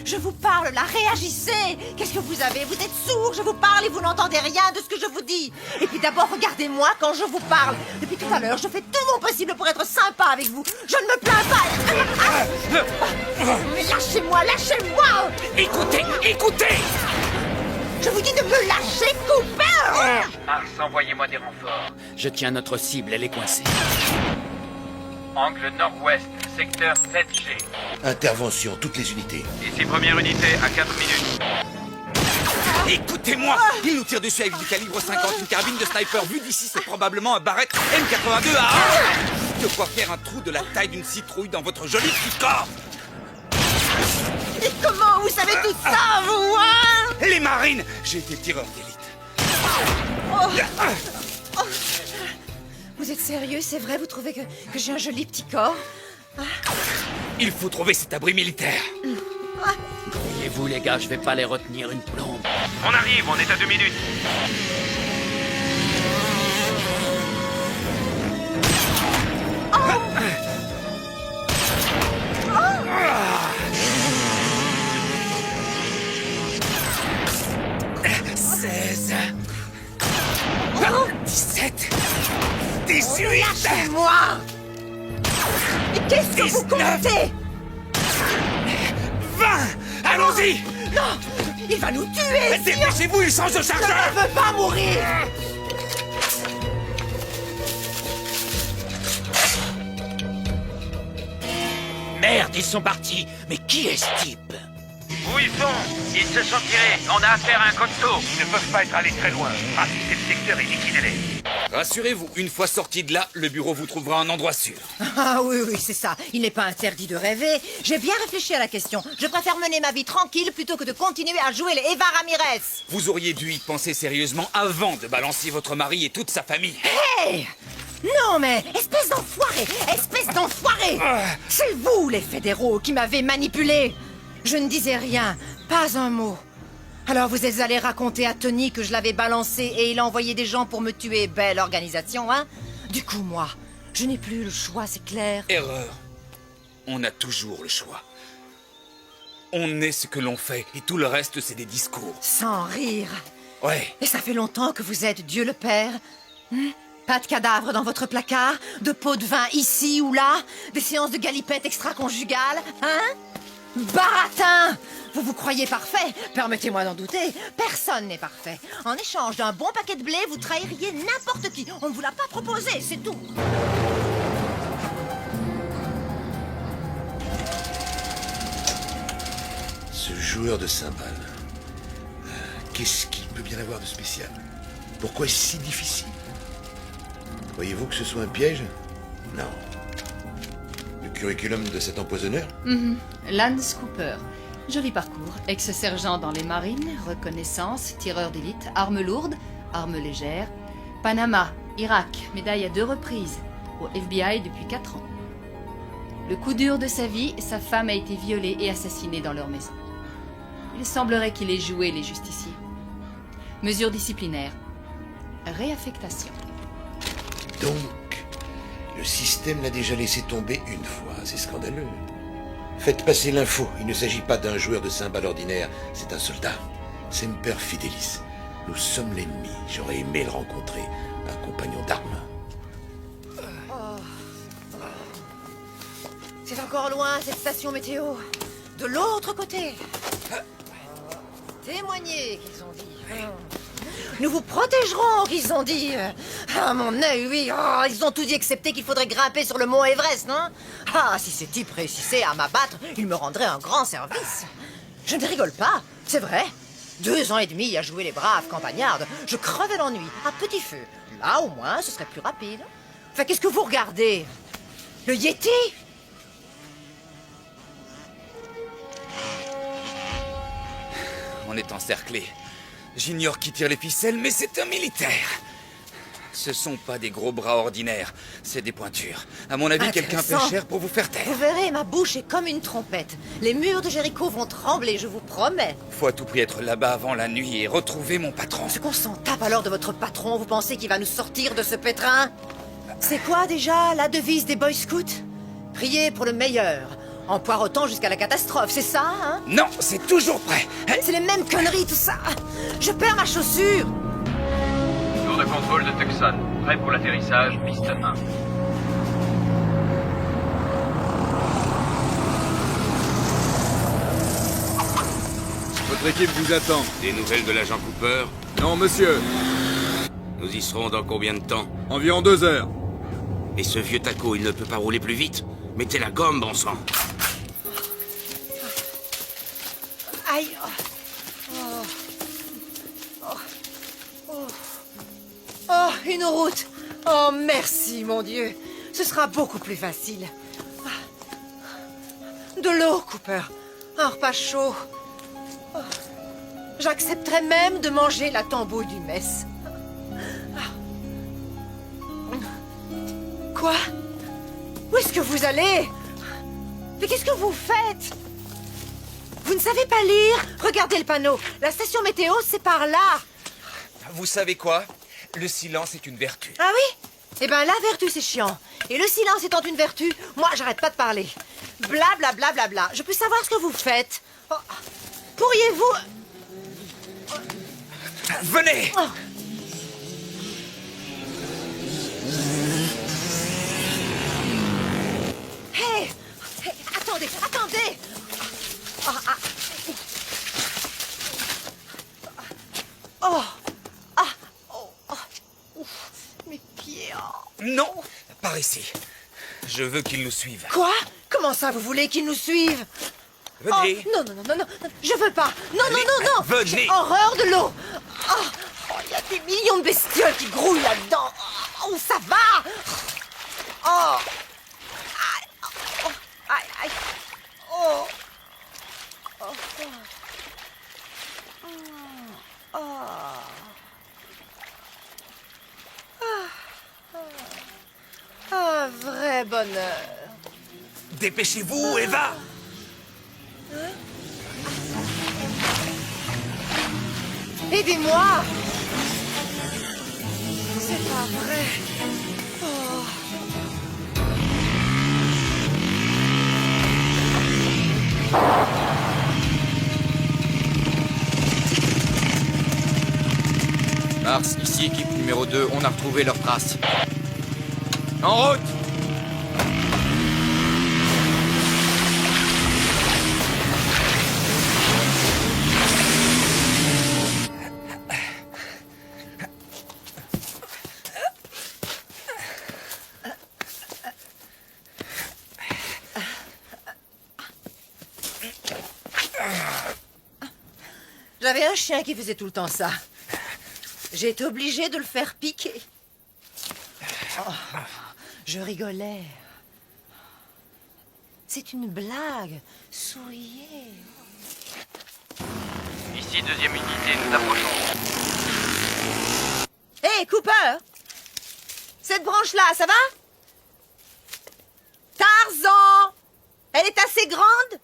Je vous parle, là, réagissez! Qu'est-ce que vous avez? Vous êtes sourd, je vous parle et vous n'entendez rien de ce que je vous dis. Et puis d'abord, regardez-moi quand je vous parle. Depuis tout à l'heure, je fais tout mon possible pour être sympa avec vous. Je ne me plains pas. Mais lâchez-moi, lâchez-moi! Écoutez, écoutez! Je vous dis de me lâcher, Cooper! Mars, envoyez-moi des renforts. Je tiens notre cible, elle est coincée. Angle nord-ouest, secteur 7G. Intervention, toutes les unités. Ici première unité à 4 minutes. Écoutez-moi, il nous tire dessus avec du calibre 50, une carabine de sniper. Vu d'ici, c'est probablement un Barrett M82 à de quoi faire un trou de la taille d'une citrouille dans votre joli petit corps. Et comment vous savez tout ça, vous, hein? Les marines! J'ai été tireur d'élite. Vous êtes sérieux, c'est vrai? Vous trouvez que j'ai un joli petit corps? Il faut trouver cet abri militaire. Voyez-vous, les gars, je vais pas les retenir une plombe. On arrive, on est à 2 minutes. Oh. 17 18 Lâchez-moi! Mais qu'est-ce que vous comptez? 20 Allons-y! Non! Il va nous tuer! Dépêchez-vous, il change de chargeur! Je ne veux pas mourir! Merde, ils sont partis. Mais qui est ce type? Où ils sont? Ils se sont tirés. On a affaire à un costaud. Ils ne peuvent pas être allés très loin. Ratissez le secteur et liquidez-les. Rassurez-vous, une fois sorti de là, le bureau vous trouvera un endroit sûr. Ah oui, c'est ça. Il n'est pas interdit de rêver. J'ai bien réfléchi à la question. Je préfère mener ma vie tranquille plutôt que de continuer à jouer les Eva Ramirez. Vous auriez dû y penser sérieusement avant de balancer votre mari et toute sa famille. Hey! Non mais, espèce d'enfoiré! Espèce d'enfoiré! C'est vous, les fédéraux, qui m'avez manipulé. Je ne disais rien, pas un mot. Alors vous êtes allé raconter à Tony que je l'avais balancé et il a envoyé des gens pour me tuer. Belle organisation, hein? Du coup, moi, je n'ai plus le choix, c'est clair. Erreur. On a toujours le choix. On est ce que l'on fait et tout le reste, c'est des discours. Sans rire. Ouais. Et ça fait longtemps que vous êtes Dieu le Père. Pas de cadavre dans votre placard, de pots de vin ici ou là, des séances de galipettes extra-conjugales, hein? Baratin! Vous vous croyez parfait? Permettez-moi d'en douter. Personne n'est parfait. En échange d'un bon paquet de blé, vous trahiriez n'importe qui. On ne vous l'a pas proposé, c'est tout. Ce joueur de cymbales, qu'est-ce qu'il peut bien avoir de spécial? Pourquoi est-ce si difficile? Croyez-vous que ce soit un piège? Non. Le curriculum de cet empoisonneur? Lance Cooper. Joli parcours. Ex-sergent dans les marines, reconnaissance, tireur d'élite, armes lourdes, armes légères. Panama, Irak, médaille à 2 reprises. Au FBI depuis 4 ans. Le coup dur de sa vie, sa femme a été violée et assassinée dans leur maison. Il semblerait qu'il ait joué les justiciers. Mesures disciplinaires. Réaffectation. Donc, le système l'a déjà laissé tomber une fois. C'est scandaleux. Faites passer l'info. Il ne s'agit pas d'un joueur de cymbales ordinaire. C'est un soldat. Semper Fidelis. Nous sommes l'ennemi. J'aurais aimé le rencontrer. Un compagnon d'armes. C'est encore loin, cette station météo. De l'autre côté. Témoignez, qu'ils ont dit. Nous vous protégerons, qu'ils ont dit. Ah, mon œil, oui. Oh, ils ont tout dit excepté qu'il faudrait grimper sur le mont Everest, non? Ah, si ces types réussissaient à m'abattre, ils me rendraient un grand service. Je ne rigole pas, c'est vrai. 2 ans et demi à jouer les braves campagnardes, je crevais l'ennui, à petit feu. Là, au moins, ce serait plus rapide. Enfin, qu'est-ce que vous regardez? Le Yeti? On est encerclé. J'ignore qui tire les ficelles, mais c'est un militaire. Ce sont pas des gros bras ordinaires, c'est des pointures. À mon avis, quelqu'un paie cher pour vous faire taire. Vous verrez, ma bouche est comme une trompette. Les murs de Jéricho vont trembler, je vous promets. Faut à tout prix être là-bas avant la nuit et retrouver mon patron. Ce qu'on s'en tape alors de votre patron, vous pensez qu'il va nous sortir de ce pétrin? C'est quoi déjà la devise des Boy Scouts? Priez pour le meilleur. En poireautant jusqu'à la catastrophe, c'est ça, hein? Non, c'est toujours prêt. C'est les mêmes conneries, tout ça. Je perds ma chaussure. Tour de contrôle de Tucson. Prêt pour l'atterrissage, piste 1. Votre équipe vous attend. Des nouvelles de l'agent Cooper? Non, monsieur. Nous y serons dans combien de temps? Environ 2 heures. Et ce vieux taco, il ne peut pas rouler plus vite? Mettez la gomme, bon sang. Aïe. une route. Oh, merci, mon Dieu. Ce sera beaucoup plus facile. De l'eau, Cooper. Un repas chaud. Oh. J'accepterais même de manger la tambouille du mess. Quoi? Où est-ce que vous allez? Mais qu'est-ce que vous faites? Vous ne savez pas lire? Regardez le panneau. La station météo, c'est par là. Vous savez quoi? Le silence est une vertu. Ah oui? Eh ben, la vertu, c'est chiant. Et le silence étant une vertu, moi, j'arrête pas de parler. Bla bla bla bla bla. Je peux savoir ce que vous faites? Oh. Pourriez-vous... Venez! Oh. Hey! Hey, attendez, attendez! Oh, ah. Oh! Ah! Oh! Oh. Ouf. Mes pieds! Oh. Non! Par ici. Je veux qu'ils nous suivent. Quoi? Comment ça, vous voulez qu'ils nous suivent? Venez! Oh, non, non, non, non, non! Je veux pas! Non, non, non, non! Venez! J'ai horreur de l'eau! Oh, il y a des millions de bestioles qui grouillent là-dedans! Oh, ça va! Oh! Aïe! Oh, aïe, aïe! Oh! Oh! Oh! Un vrai bonheur! Dépêchez-vous, Eva! Aidez-moi! C'est pas vrai! Oh. Mars, ici, équipe numéro 2, on a retrouvé leurs traces. En route! J'avais un chien qui faisait tout le temps ça. J'ai été obligée de le faire piquer. Oh, je rigolais. C'est une blague. Souriez. Ici, deuxième unité, nous approchons. Hé, Cooper! Cette branche-là, ça va? Tarzan! Elle est assez grande?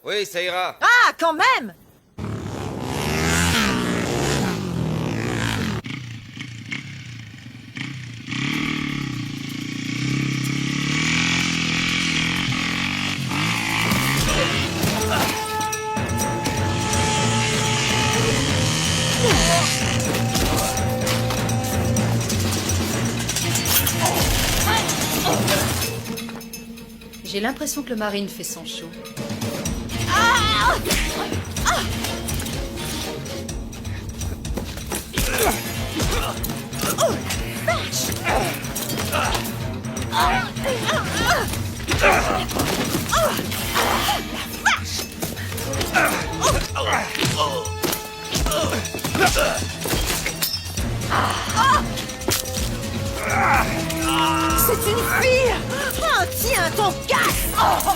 Oui, ça ira. Ah, quand même! J'ai l'impression que le Marine fait son show. Ah! Ah! Oh, vache! C'est une fille! Oh, tiens, ton casse! Oh,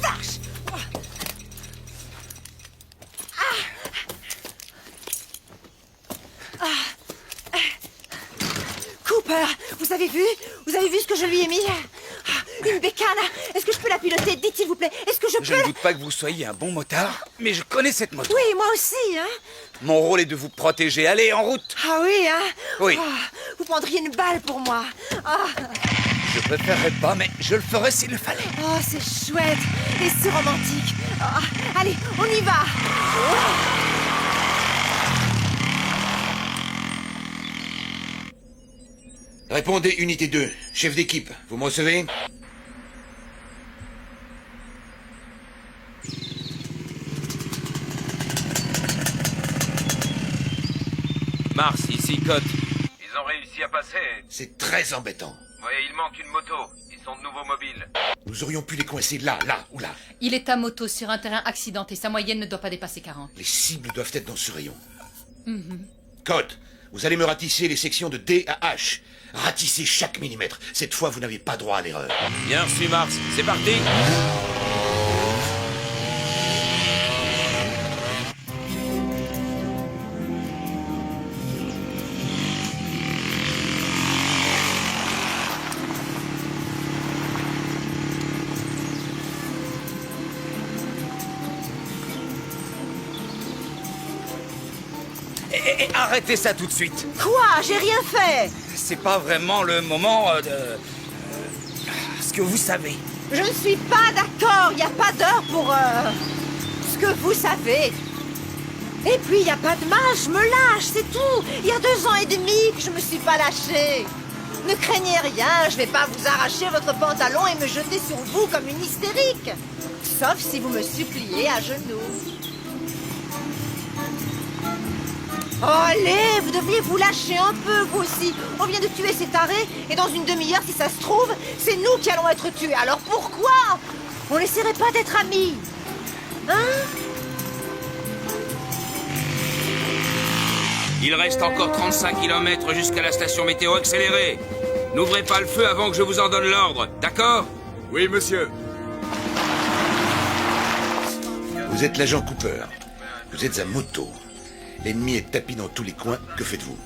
vache! Cooper, vous avez vu? Vous avez vu ce que je lui ai mis? Une bécane! Est-ce que je peux la piloter? Dites s'il vous plaît, est-ce que je peux... Je ne doute pas que vous soyez un bon motard, mais je connais cette moto. Oui, moi aussi, hein? Mon rôle est de vous protéger. Allez, en route! Ah oui, hein? Oui. Oh, vous prendriez une balle pour moi. Ah. Je préférerais pas, mais je le ferais s'il le fallait. Oh, c'est chouette et c'est romantique. Ah, allez, on y va. Répondez, unité 2. Chef d'équipe, vous me recevez? Mars, ici, Cote. Ils ont réussi à passer. C'est très embêtant. Oui, il manque une moto. Ils sont de nouveau mobiles. Nous aurions pu les coincer là ou là. Il est à moto sur un terrain accidenté. Sa moyenne ne doit pas dépasser 40. Les cibles doivent être dans ce rayon. Mhm. Code, vous allez me ratisser les sections de D à H. Ratissez chaque millimètre. Cette fois, vous n'avez pas droit à l'erreur. Bien reçu, Mars. C'est parti. Arrêtez ça tout de suite. Quoi? J'ai rien fait. C'est pas vraiment le moment de... ce que vous savez. Je ne suis pas d'accord. Il n'y a pas d'heure pour... ce que vous savez. Et puis, il n'y a pas de mal. Je me lâche, c'est tout. Il y a 2 ans et demi que je me suis pas lâchée. Ne craignez rien. Je vais pas vous arracher votre pantalon et me jeter sur vous comme une hystérique. Sauf si vous me suppliez à genoux. Oh, allez, vous devriez vous lâcher un peu, vous aussi. On vient de tuer ces tarés, et dans une demi-heure, si ça se trouve, c'est nous qui allons être tués. Alors pourquoi on n'essaierait pas d'être amis? Hein? Il reste encore 35 km jusqu'à la station météo accélérée. N'ouvrez pas le feu avant que je vous en donne l'ordre, d'accord? Oui, monsieur. Vous êtes l'agent Cooper. Vous êtes à moto. L'ennemi est tapis dans tous les coins. Que faites-vous?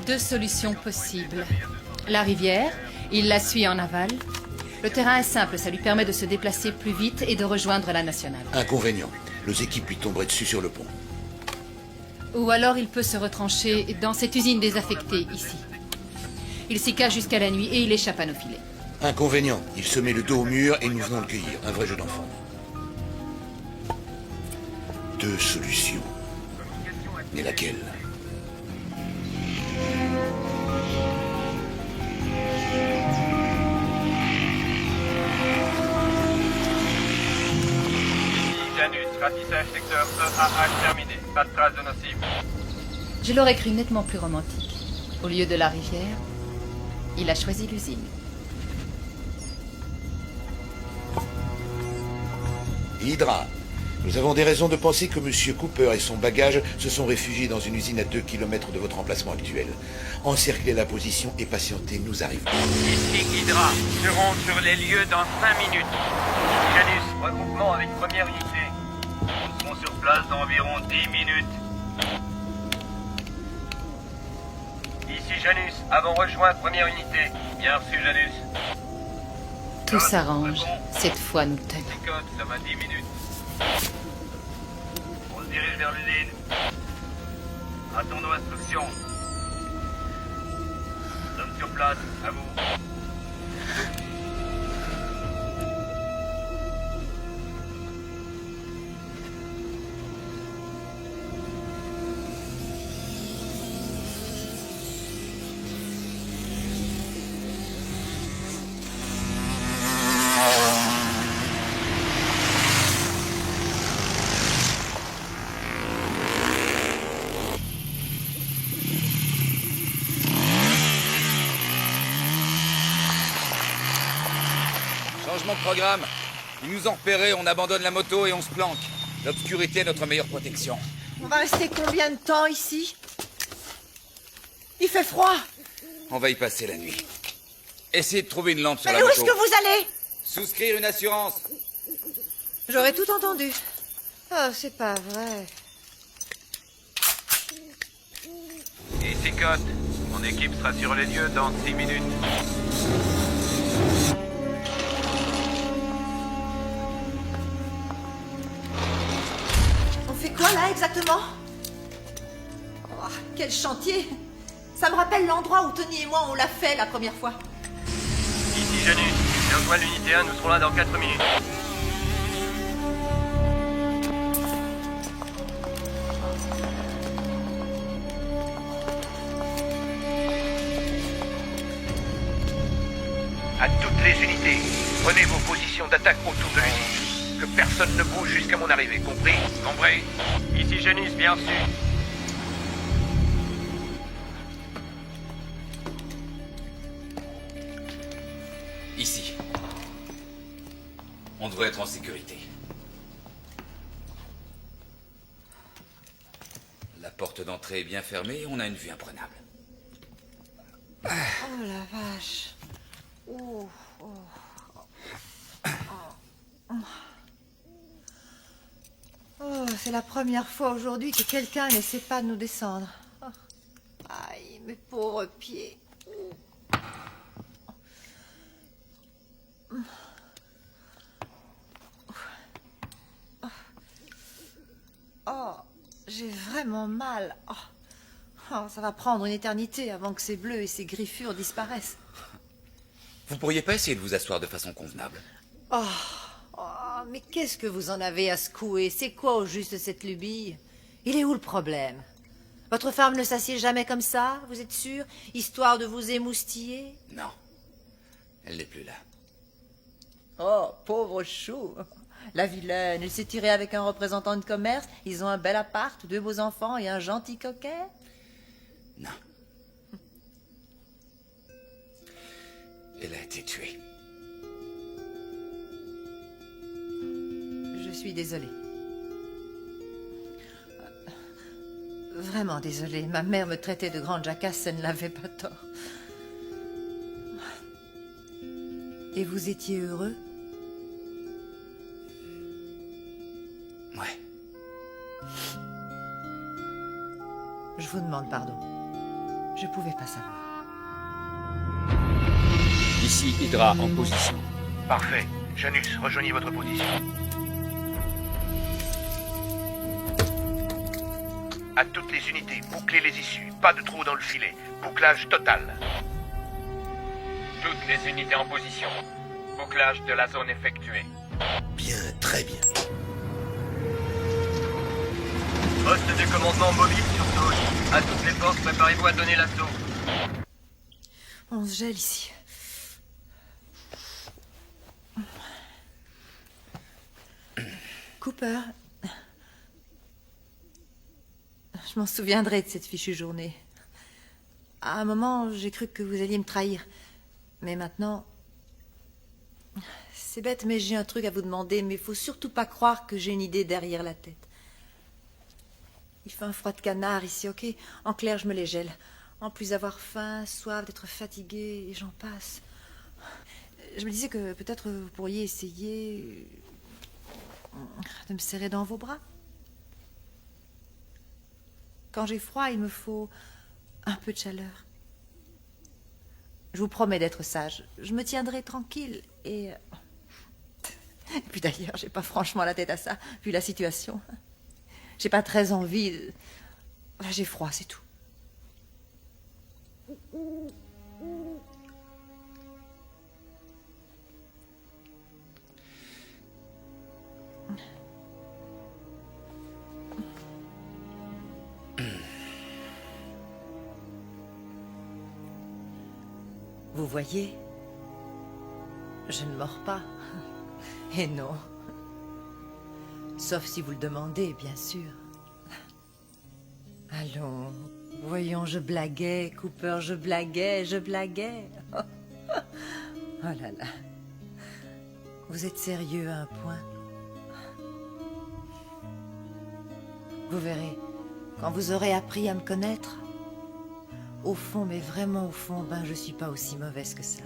2 solutions possibles. La rivière, il la suit en aval. Le terrain est simple, ça lui permet de se déplacer plus vite et de rejoindre la nationale. Inconvénient. Nos équipes lui tomberaient dessus sur le pont. Ou alors il peut se retrancher dans cette usine désaffectée, ici. Il s'y cache jusqu'à la nuit et il échappe à nos filets. Inconvénient. Il se met le dos au mur et nous venons le cueillir. Un vrai jeu d'enfant. 2 solutions. Mais laquelle? Janus, ratissage secteur EAH terminé. Pas de trace de nos cibles. Je l'aurais cru nettement plus romantique. Au lieu de la rivière, il a choisi l'usine. Hydra. Nous avons des raisons de penser que M. Cooper et son bagage se sont réfugiés dans une usine à 2 km de votre emplacement actuel. Encerclez la position et patientez, nous arrivons. Ici Hydra. Serons sur les lieux dans 5 minutes. Janus, regroupement avec première unité. Nous serons sur place dans environ 10 minutes. Ici Janus, avons rejoint première unité. Bien reçu Janus. Tout s'arrange. Cette fois, nous tenons. Code, ça va 10 minutes. On se dirige vers l'usine. Attendons instruction. Nous sommes sur place, à vous. Changement de programme. Ils nous ont repérés, on abandonne la moto et on se planque. L'obscurité est notre meilleure protection. On va rester combien de temps ici? Il fait froid. On va y passer la nuit. Essayez de trouver une lampe sur Mais la où moto. est-ce que vous allez? Souscrire une assurance. J'aurais tout entendu. Oh, c'est pas vrai. Ici Code. Mon équipe sera sur les lieux dans 6 minutes. On fait quoi là exactement? Oh, quel chantier! Ça me rappelle l'endroit où Tony et moi on l'a fait la première fois. Ici Janus. Je rejoins l'unité 1, nous serons là dans 4 minutes. À toutes les unités, prenez vos positions d'attaque autour de l'usine. Que personne ne bouge jusqu'à mon arrivée, compris? Compris. Ici Janus, bien reçu. Ici. On devrait être en sécurité. La porte d'entrée est bien fermée et on a une vue imprenable. Oh la vache. Oh, oh. Oh, c'est la première fois aujourd'hui que quelqu'un n'essaie pas de nous descendre. Oh. Aïe, mes pauvres pieds. Oh, j'ai vraiment mal. Oh. Oh, ça va prendre une éternité avant que ces bleus et ces griffures disparaissent. Vous pourriez pas essayer de vous asseoir de façon convenable? Oh, oh, mais qu'est-ce que vous en avez à secouer? C'est quoi au juste cette lubie? Il est où le problème? Votre femme ne s'assied jamais comme ça, vous êtes sûr? Histoire de vous émoustiller? Non. Elle n'est plus là. Oh, pauvre chou. La vilaine, elle s'est tirée avec un représentant de commerce. Ils ont un bel appart, 2 beaux enfants et un gentil coquet. Non. Elle a été tuée. Je suis désolée. Vraiment désolée. Ma mère me traitait de grande jacasse, elle ne l'avait pas tort. Et vous étiez heureux? Ouais. Je vous demande pardon. Je pouvais pas savoir. Ici Hydra en position. Parfait. Janus, rejoignez votre position. À toutes les unités, bouclez les issues. Pas de trou dans le filet. Bouclage total. Toutes les unités en position. Bouclage de la zone effectué. Bien, très bien. Poste de commandement mobile sur zone. À toutes les forces, préparez-vous à donner l'assaut. On se gèle ici. Cooper, je m'en souviendrai de cette fichue journée. À un moment, j'ai cru que vous alliez me trahir. Mais maintenant... C'est bête, mais j'ai un truc à vous demander, mais il faut surtout pas croire que j'ai une idée derrière la tête. Il fait un froid de canard ici, ok? En clair, je me les gèle. En plus avoir faim, soif, d'être fatiguée, et j'en passe. Je me disais que peut-être vous pourriez essayer de me serrer dans vos bras. Quand j'ai froid, il me faut un peu de chaleur. Je vous promets d'être sage. Je me tiendrai tranquille et puis d'ailleurs, j'ai pas franchement la tête à ça, vu la situation. J'ai pas très envie de... J'ai froid, c'est tout. Vous voyez, je ne mords pas. Et non. Sauf si vous le demandez, bien sûr. Allons, voyons, je blaguais, Cooper, je blaguais. Oh là là. Vous êtes sérieux à un point. Vous verrez, quand vous aurez appris à me connaître, au fond, mais vraiment au fond, ben je suis pas aussi mauvaise que ça.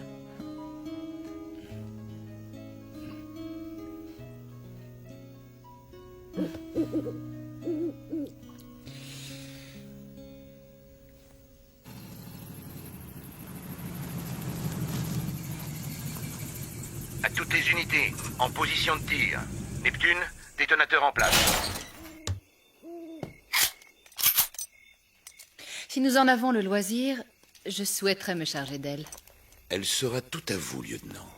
À toutes les unités, en position de tir. Neptune, détonateur en place. Si nous en avons le loisir, je souhaiterais me charger d'elle. Elle sera tout à vous, lieutenant.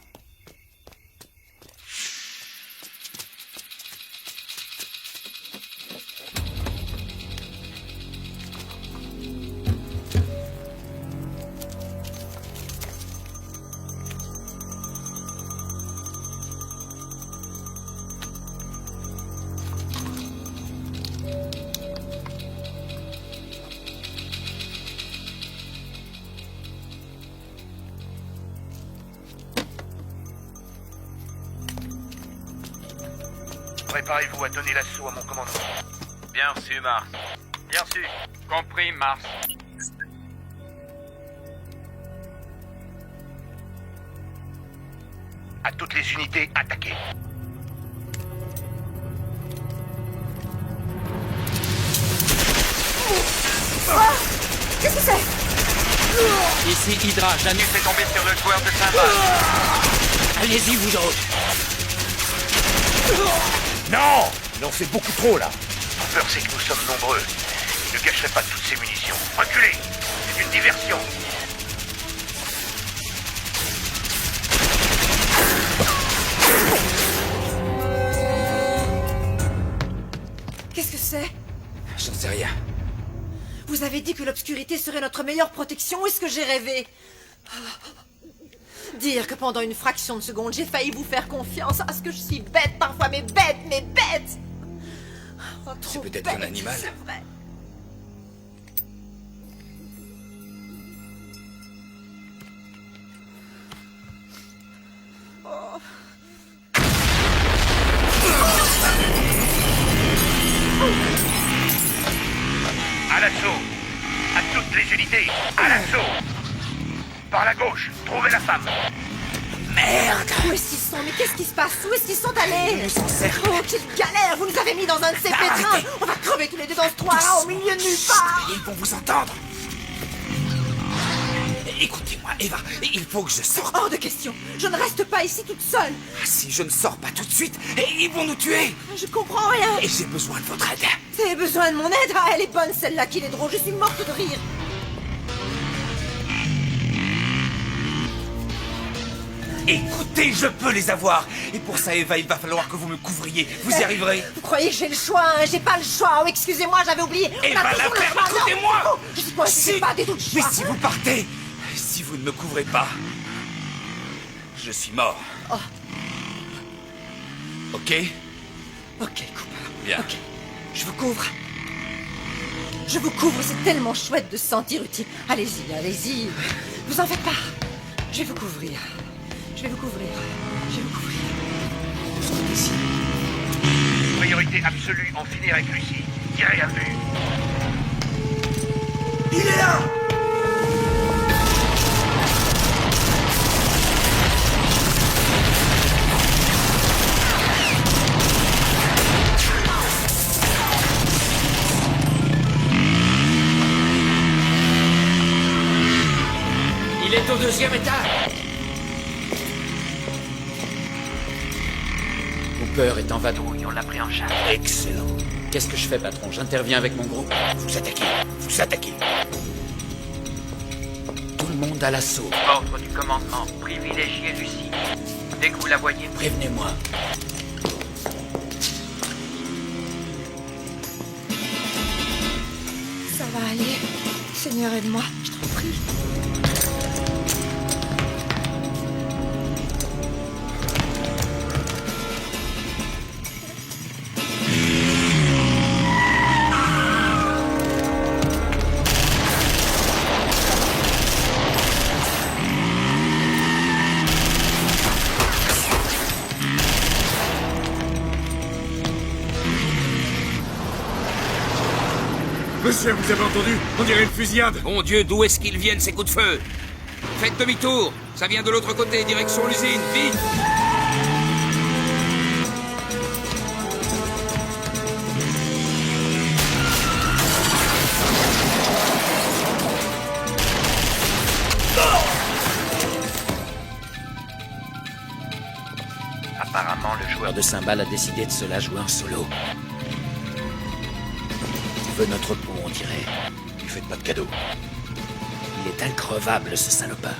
préparez-vous à donner l'assaut à mon commandement. Bien reçu, Mars. Bien reçu. Compris, Mars. À toutes les unités, attaquez. Qu'est-ce que c'est? Ici Hydra, Janus est tombé sur le joueur de cymbales. Allez-y, vous autres. Non! Il en fait beaucoup trop, là. La peur, c'est que nous sommes nombreux. Il ne cacherait pas toutes ces munitions. Reculez! C'est une diversion. Qu'est-ce que c'est? J'en sais rien. Vous avez dit que l'obscurité serait notre meilleure protection, ou est-ce que j'ai rêvé? Dire que pendant une fraction de seconde, j'ai failli vous faire confiance. Ah, ce que je suis bête parfois, mais bête! Oh, C'est trop peut-être bête, un animal. c'est vrai. Oh. À l'assaut! À toutes les unités! À l'assaut! Par la gauche, trouvez la femme! Merde! Où est-ce qu'ils sont? Mais qu'est-ce qui se passe? Où est-ce qu'ils sont allés? Oh, quelle galère! Vous nous avez mis dans un de ces pétrins! On va crever tous les deux dans ce trou au milieu de nulle part! Ils vont vous entendre. Écoutez-moi, Eva, il faut que je sorte. Hors de question! Je ne reste pas ici toute seule! Si je ne sors pas tout de suite, ils vont nous tuer. Je comprends rien! Et j'ai besoin de votre aide. Vous avez besoin de mon aide? Ah, elle est bonne celle-là, qu'il est drôle, je suis morte de rire! Écoutez, je peux les avoir. Et pour ça, Eva, il va falloir que vous me couvriez. Vous y arriverez. Vous croyez que j'ai le choix, hein? J'ai pas le choix! Oh, excusez-moi, j'avais oublié! Eva, On a toujours la le ferme, choix, non. écoutez-moi. Oh, je dis quoi? C'est pas des doutes de Mais choix. si vous partez, si vous ne me couvrez pas, je suis mort. Oh. Ok? Ok, Cooper. Bien. Ok, je vous couvre. Je vous couvre, c'est tellement chouette de se sentir utile. Allez-y, allez-y. Vous en faites pas. Je vais vous couvrir. Je vais vous couvrir. Je vais vous couvrir. Sortez d'ici. Priorité absolue, en finir avec Lucie. Tirez à vue. Il est là! Il est au 2e étage. Cooper est en vadrouille, On l'a pris en charge. excellent. Qu'est-ce que je fais, patron? J'interviens avec mon groupe. Vous attaquez. Tout le monde à l'assaut. Ordre du commandement. Privilégiez Lucie. Dès que vous la voyez, Prévenez-moi. Ça va aller. Seigneur, aide-moi. Je t'en prie. Monsieur, vous avez entendu? On dirait une fusillade. Mon Dieu, d'où est-ce qu'ils viennent, ces coups de feu? Faites demi-tour. Ça vient de l'autre côté, direction l'usine. Vite! apparemment le joueur joueur de cymbales a décidé de se la jouer en solo. Il veut notre peau, on dirait. Lui faites pas de cadeau. Il est increvable, ce salopard.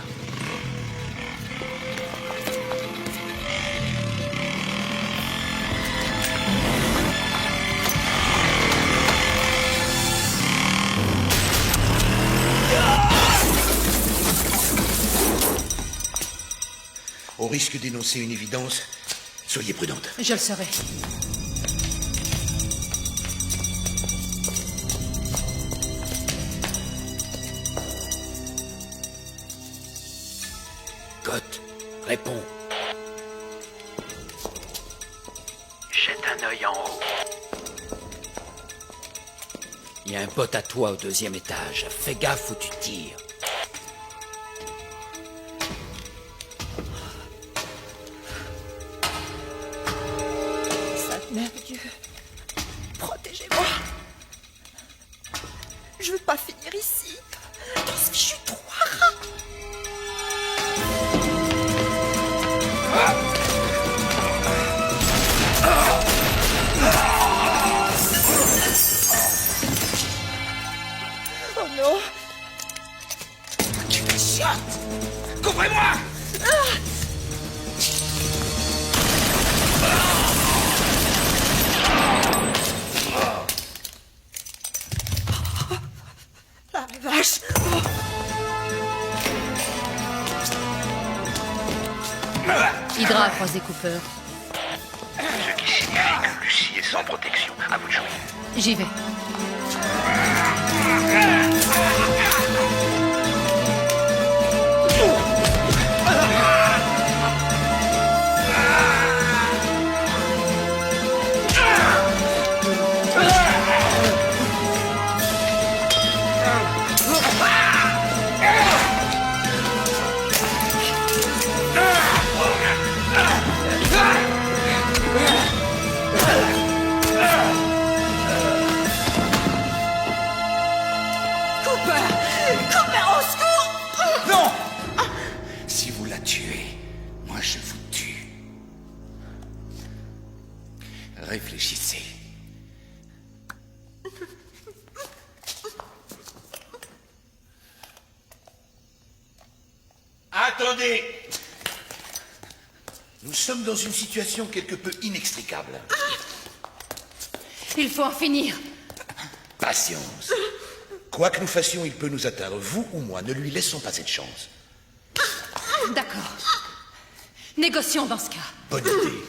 Au risque d'énoncer une évidence, soyez prudente. Je le serai. Goth, réponds. Jette un œil surveillant en haut. Il y a un pote à toi au 2e étage. Fais gaffe où tu tires. Sainte Mère de Dieu, protégez-moi. Je veux pas finir ici, dans ce fichu trou. Oh non! Tu fais chiotte! Couvrez-moi! La vache! Hydra a croisé Cooper. Ce qui signifie que Lucie est sans protection. À vous de jouer. J'y vais. Non! Si vous la tuez, moi je vous tue. Réfléchissez. Attendez! Nous sommes dans une situation quelque peu inextricable. Il faut en finir. Patience. Quoi que nous fassions, il peut nous atteindre, vous ou moi. Ne lui laissons pas cette chance. D'accord. Négocions dans ce cas. Bonne idée.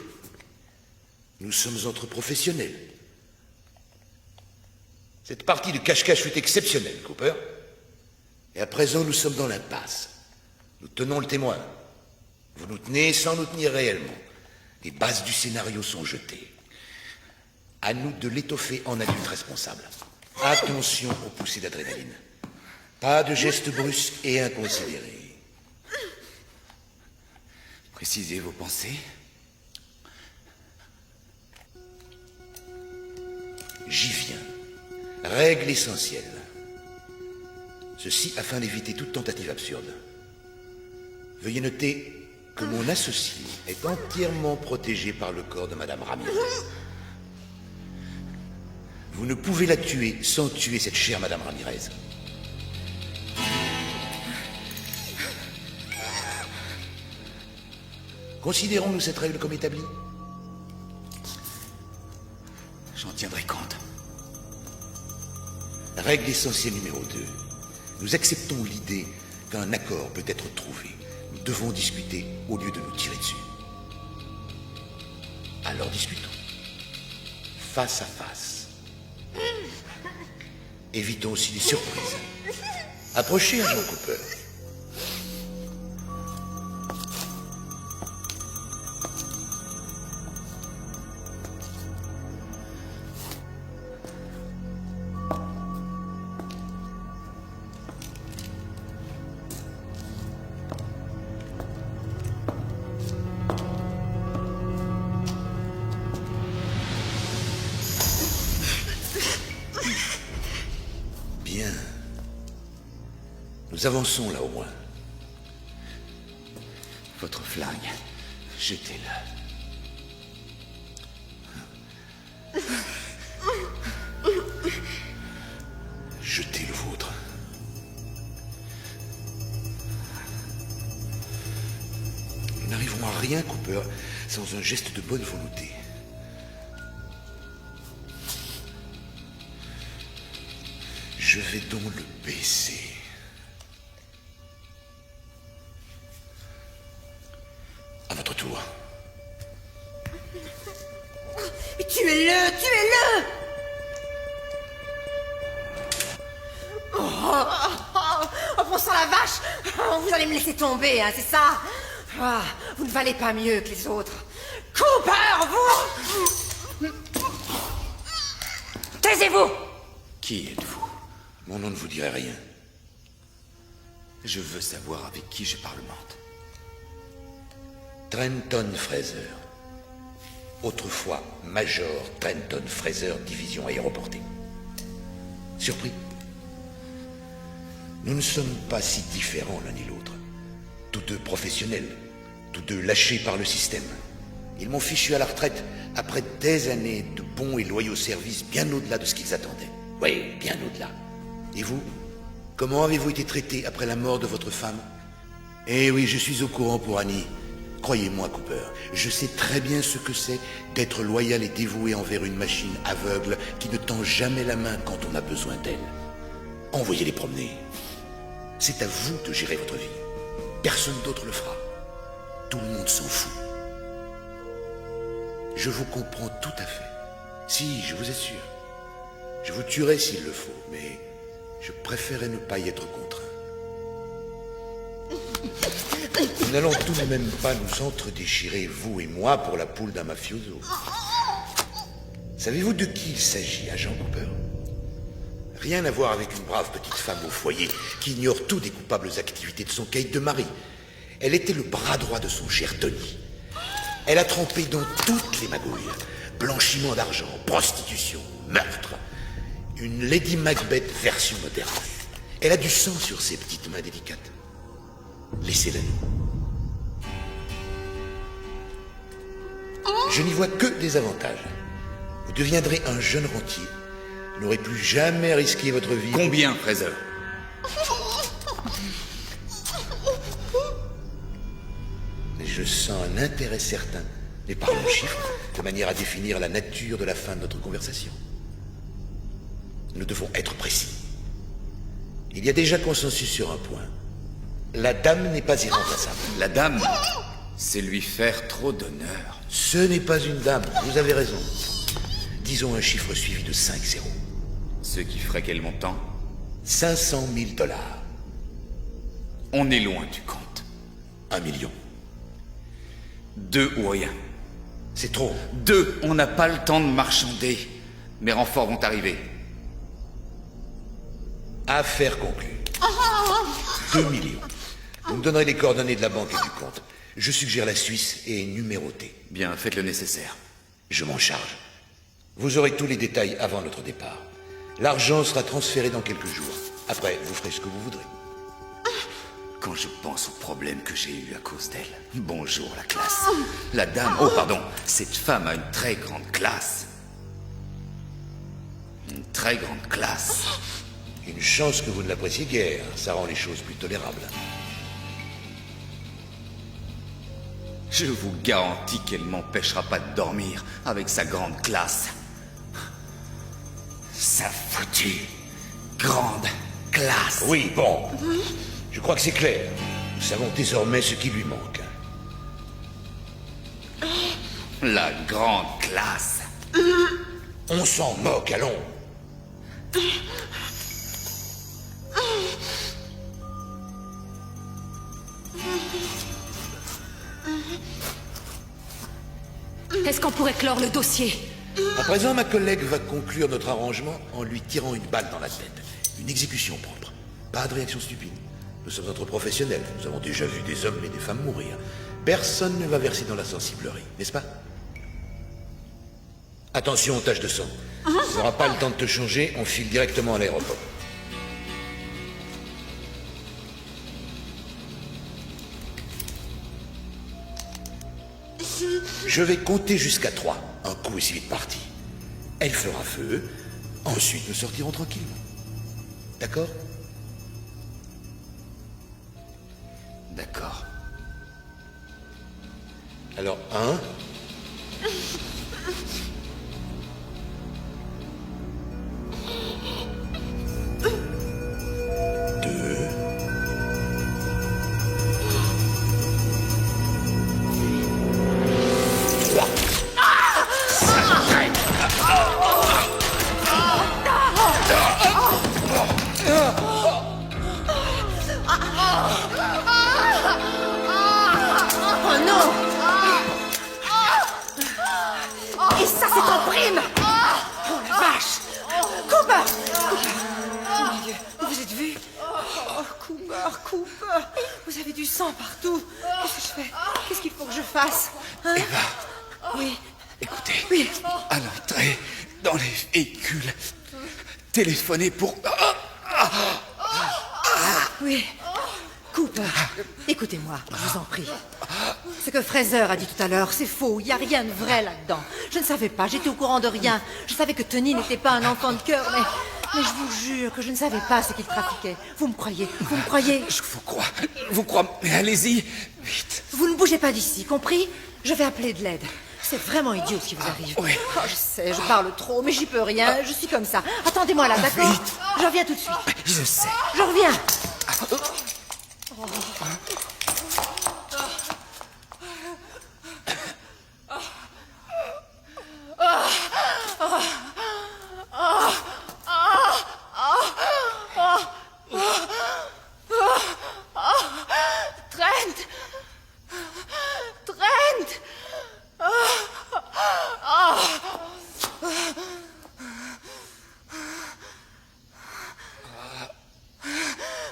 Nous sommes entre professionnels. Cette partie de cache-cache fut exceptionnelle, Cooper. Et à présent, nous sommes dans l'impasse. Nous tenons le témoin. Vous nous tenez sans nous tenir réellement. Les bases du scénario sont jetées. À nous de l'étoffer en adulte responsable. Attention aux poussées d'adrénaline. Pas de gestes brusques et inconsidérés. Précisez vos pensées. J'y viens. Règle essentielle. Ceci afin d'éviter toute tentative absurde. Veuillez noter que mon associé est entièrement protégé par le corps de Madame Ramirez. Vous ne pouvez la tuer sans tuer cette chère Madame Ramirez. Considérons-nous cette règle comme établie? J'en tiendrai compte. Règle essentielle numéro 2. Nous acceptons l'idée qu'un accord peut être trouvé. Nous devons discuter au lieu de nous tirer dessus. Alors discutons. Face à face. Évitons aussi les surprises. Approchez, agent Cooper. Bien. Nous avançons là au moins. Votre flingue, jetez-le. Jetez le vôtre. Nous n'arriverons à rien, Cooper, sans un geste de bonne volonté. Je vais donc le baisser. À votre tour. Tuez-le! Tuez-le! Oh, bon sang la vache! Vous allez me laisser tomber, hein, c'est ça? Vous ne valez pas mieux que les autres. Cooper, vous! Taisez-vous! Qui êtes-vous? Mon nom ne vous dirait rien. Je veux savoir avec qui je parlemente. Trenton Fraser. Autrefois Major Trenton Fraser, division aéroportée. Surpris? Nous ne sommes pas si différents l'un et l'autre. Tous deux professionnels, tous deux lâchés par le système. Ils m'ont fichu à la retraite après des années de bons et loyaux services bien au-delà de ce qu'ils attendaient. Oui, bien au-delà. Et vous? Comment avez-vous été traité après la mort de votre femme? Eh oui, je suis au courant pour Annie. Croyez-moi, Cooper, je sais très bien ce que c'est d'être loyal et dévoué envers une machine aveugle qui ne tend jamais la main quand on a besoin d'elle. Envoyez-les promener. C'est à vous de gérer votre vie. Personne d'autre le fera. Tout le monde s'en fout. Je vous comprends tout à fait. Si, je vous assure. Je vous tuerai s'il le faut, mais je préférerais ne pas y être contraint. Nous n'allons tout de même pas nous entre-déchirer, vous et moi, pour la poule d'un mafioso. Savez-vous de qui il s'agit, agent Cooper? Rien à voir avec une brave petite femme au foyer qui ignore tout des coupables activités de son caïd de mari. Elle était le bras droit de son cher Tony. Elle a trempé dans toutes les magouilles. Blanchiment d'argent, prostitution, meurtre. Une Lady Macbeth version moderne. Elle a du sang sur ses petites mains délicates. Laissez-la nous. Je n'y vois que des avantages. Vous deviendrez un jeune rentier. Vous n'aurez plus jamais risqué votre vie. Combien, Fraser? Je sens un intérêt certain, mais parlons chiffres, de manière à définir la nature de la fin de notre conversation. Nous devons être précis. Il y a déjà consensus sur un point. La dame n'est pas irremplaçable. La dame, c'est lui faire trop d'honneur. Ce n'est pas une dame, vous avez raison. Disons un chiffre suivi de 5 zéros. Ce qui ferait quel montant? 500 000 $. On est loin du compte. 1 million. 2 ou rien. C'est trop. 2, on n'a pas le temps de marchander. Mes renforts vont arriver. Affaire conclue. 2 millions. Vous me donnerez les coordonnées de la banque et du compte. Je suggère la Suisse et numérotée. Bien, faites le nécessaire. Je m'en charge. Vous aurez tous les détails avant notre départ. L'argent sera transféré dans quelques jours. Après, vous ferez ce que vous voudrez. Quand je pense aux problèmes que j'ai eus à cause d'elle. Bonjour, la classe. La dame... Oh, pardon. Cette femme a une très grande classe. Une très grande classe. Une chance que vous ne l'appréciez guère. Ça rend les choses plus tolérables. Je vous garantis qu'elle m'empêchera pas de dormir avec sa grande classe. Sa foutue grande classe. Oui, bon. Je crois que c'est clair. Nous savons désormais ce qui lui manque. La grande classe. On s'en moque, allons. Est-ce qu'on pourrait clore le dossier? À présent, ma collègue va conclure notre arrangement en lui tirant une balle dans la tête. Une exécution propre. Pas de réaction stupide. Nous sommes entre professionnels. Nous avons déjà vu des hommes et des femmes mourir. Personne ne va verser dans la sensiblerie, n'est-ce pas? Attention aux taches de sang. On n'aura pas le temps de te changer, on file directement à l'aéroport. Je vais compter jusqu'à 3. Un coup et c'est vite parti. Elle fera feu. Ensuite, nous sortirons tranquillement. D'accord? D'accord. Alors, 1... 2... 3... Oh non! Et ça, c'est Vous avez du sang partout. Qu'est-ce que je fais? Qu'est-ce qu'il faut que je fasse? Hein? Eva. Oui. Écoutez. Oui. À l'entrée, dans les véhicules, téléphonez pour... Oui. Cooper, écoutez-moi, je vous en prie. Ce que Fraser a dit tout à l'heure, c'est faux. Il n'y a rien de vrai là-dedans. Je ne savais pas, j'étais au courant de rien. Je savais que Tony n'était pas un enfant de cœur, mais je vous jure que je ne savais pas ce qu'il trafiquait. Vous me croyez? Vous me croyez? Je vous crois, mais allez-y, vite. Vous ne bougez pas d'ici, compris? Je vais appeler de l'aide. C'est vraiment idiot ce qui vous arrive. Oui. Oh, je sais, je parle trop, mais j'y peux rien. Je suis comme ça. Attendez-moi là, d'accord? Je reviens tout de suite. Je sais. Je reviens.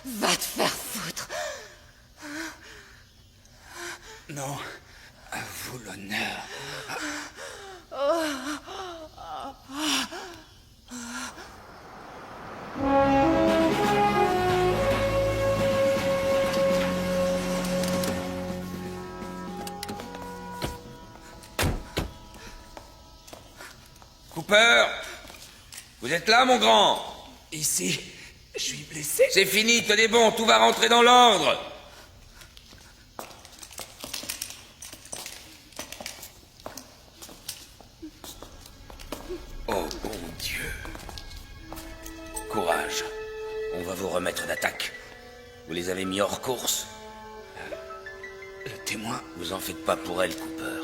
Va te faire foutre. Non, à vous l'honneur. Cooper, vous êtes là, mon grand? Ici, je suis blessé. C'est fini, tenez bon, tout va rentrer dans l'ordre. Oh, bon Dieu. Courage. On va vous remettre d'attaque. Vous les avez mis hors course. Le témoin... Vous en faites pas pour elle, Cooper.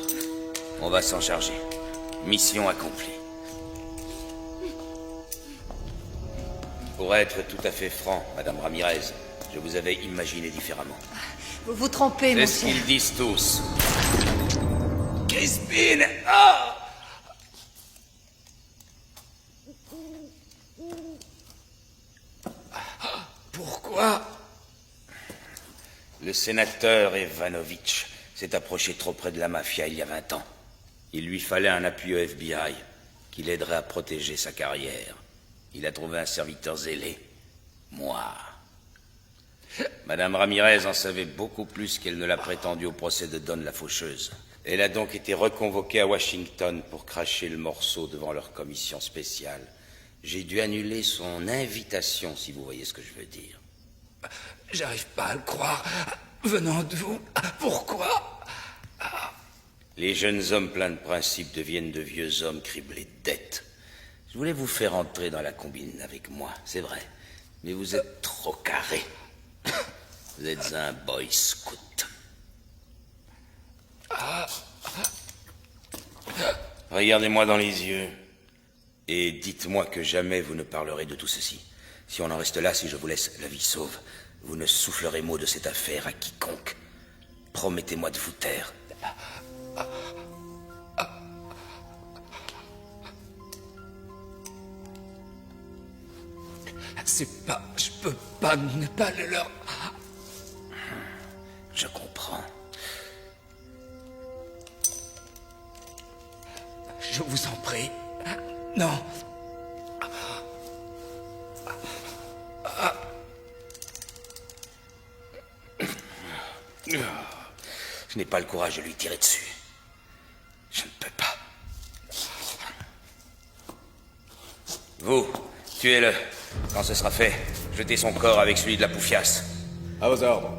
On va s'en charger. Mission accomplie. Pour être tout à fait franc, Madame Ramirez, je vous avais imaginé différemment. Vous vous trompez, C'est monsieur. ce qu'ils disent tous. Crispin! Ah! Pourquoi? Le sénateur Evanovitch s'est approché trop près de la mafia il y a 20 ans. Il lui fallait un appui au FBI qui l'aiderait à protéger sa carrière. Il a trouvé un serviteur zélé. Moi. Madame Ramirez en savait beaucoup plus qu'elle ne l'a prétendu au procès de Don la faucheuse. Elle a donc été reconvoquée à Washington pour cracher le morceau devant leur commission spéciale. J'ai dû annuler son invitation, si vous voyez ce que je veux dire. J'arrive pas à le croire. Venant de vous, pourquoi? Les jeunes hommes pleins de principes deviennent de vieux hommes criblés de dettes. Je voulais vous faire entrer dans la combine avec moi, c'est vrai. Mais vous êtes trop carré. Vous êtes un boy scout. Regardez-moi dans les yeux. Et dites-moi que jamais vous ne parlerez de tout ceci. Si on en reste là, si je vous laisse la vie sauve, vous ne soufflerez mot de cette affaire à quiconque. Promettez-moi de vous taire. C'est pas... Je peux pas ne pas le leur... Je comprends. Je vous en prie. Non. Je n'ai pas le courage de lui tirer dessus. Je ne peux pas. Vous, tuez-le. Quand ce sera fait, jetez son corps avec celui de la poufiasse. À vos ordres.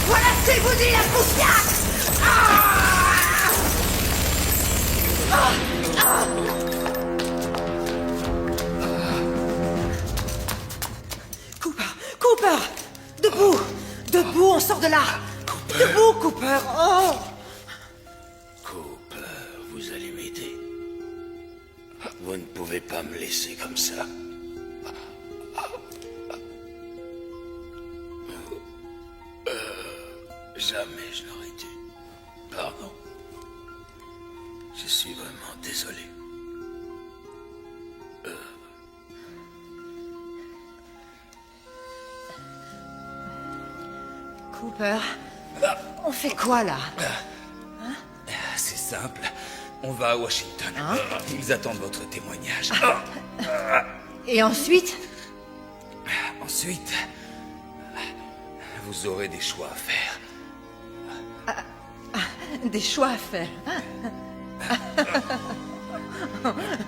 Voilà ce que vous dit la poufiasse! Cooper! Debout! Debout, on sort de là! Debout, Cooper! Oh! Cooper, vous allez m'aider. Vous ne pouvez pas me laisser comme ça. Jamais je n'aurais dû. Pardon. Je suis vraiment désolé. Cooper, on fait quoi là? C'est simple. On va à Washington. Ils attendent votre témoignage. Et ensuite? Ensuite, vous aurez des choix à faire. Des choix à faire.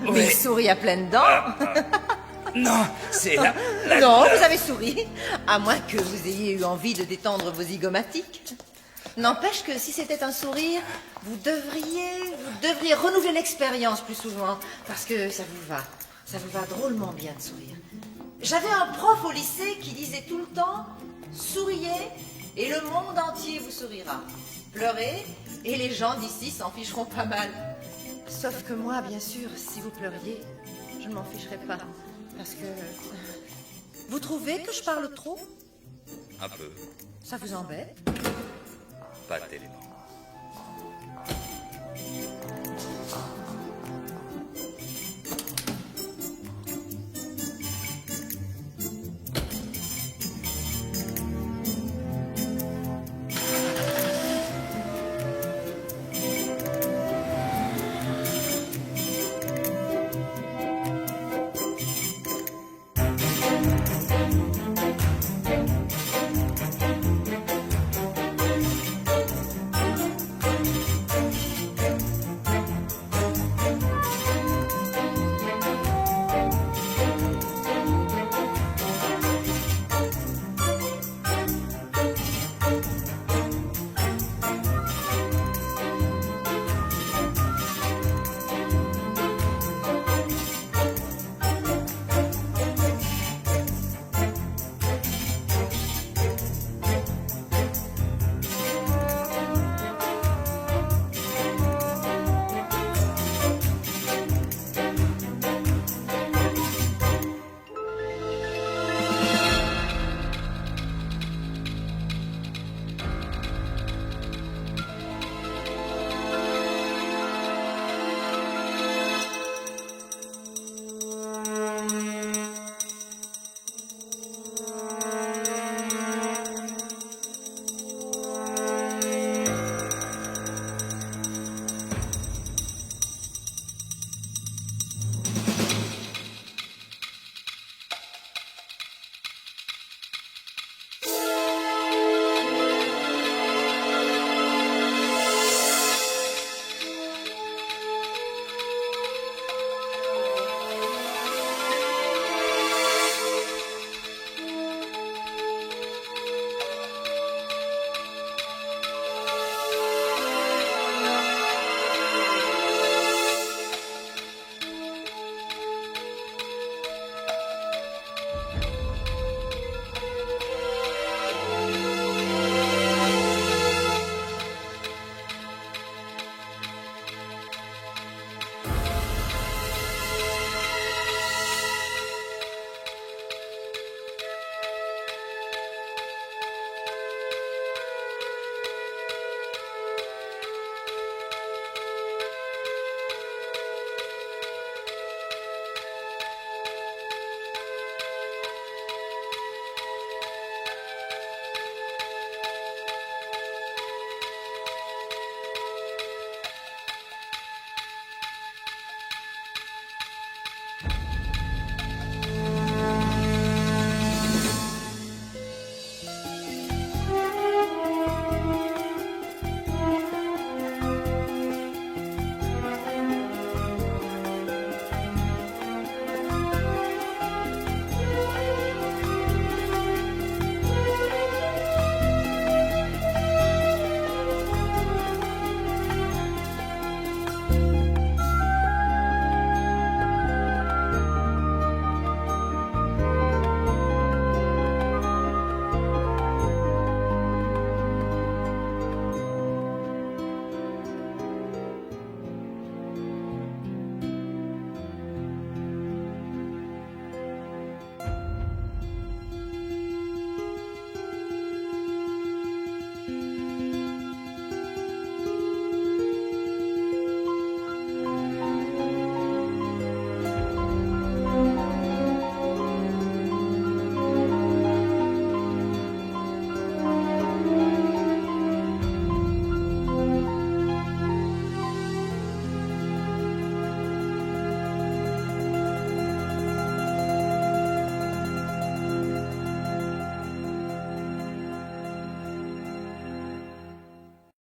Oui. Mais souris à pleines dents. Non, c'est la... Non, vous avez souri. À moins que vous ayez eu envie de détendre vos zygomatiques. N'empêche que si c'était un sourire, vous devriez renouveler l'expérience plus souvent. Parce que ça vous va drôlement bien de sourire. J'avais un prof au lycée qui disait tout le temps « Souriez et le monde entier vous sourira. Pleurez et les gens d'ici s'en ficheront pas mal. » Sauf que moi, bien sûr, si vous pleuriez, je ne m'en ficherais pas. Parce que... Vous trouvez que je parle trop? Un peu. Ça vous embête? Pas tellement.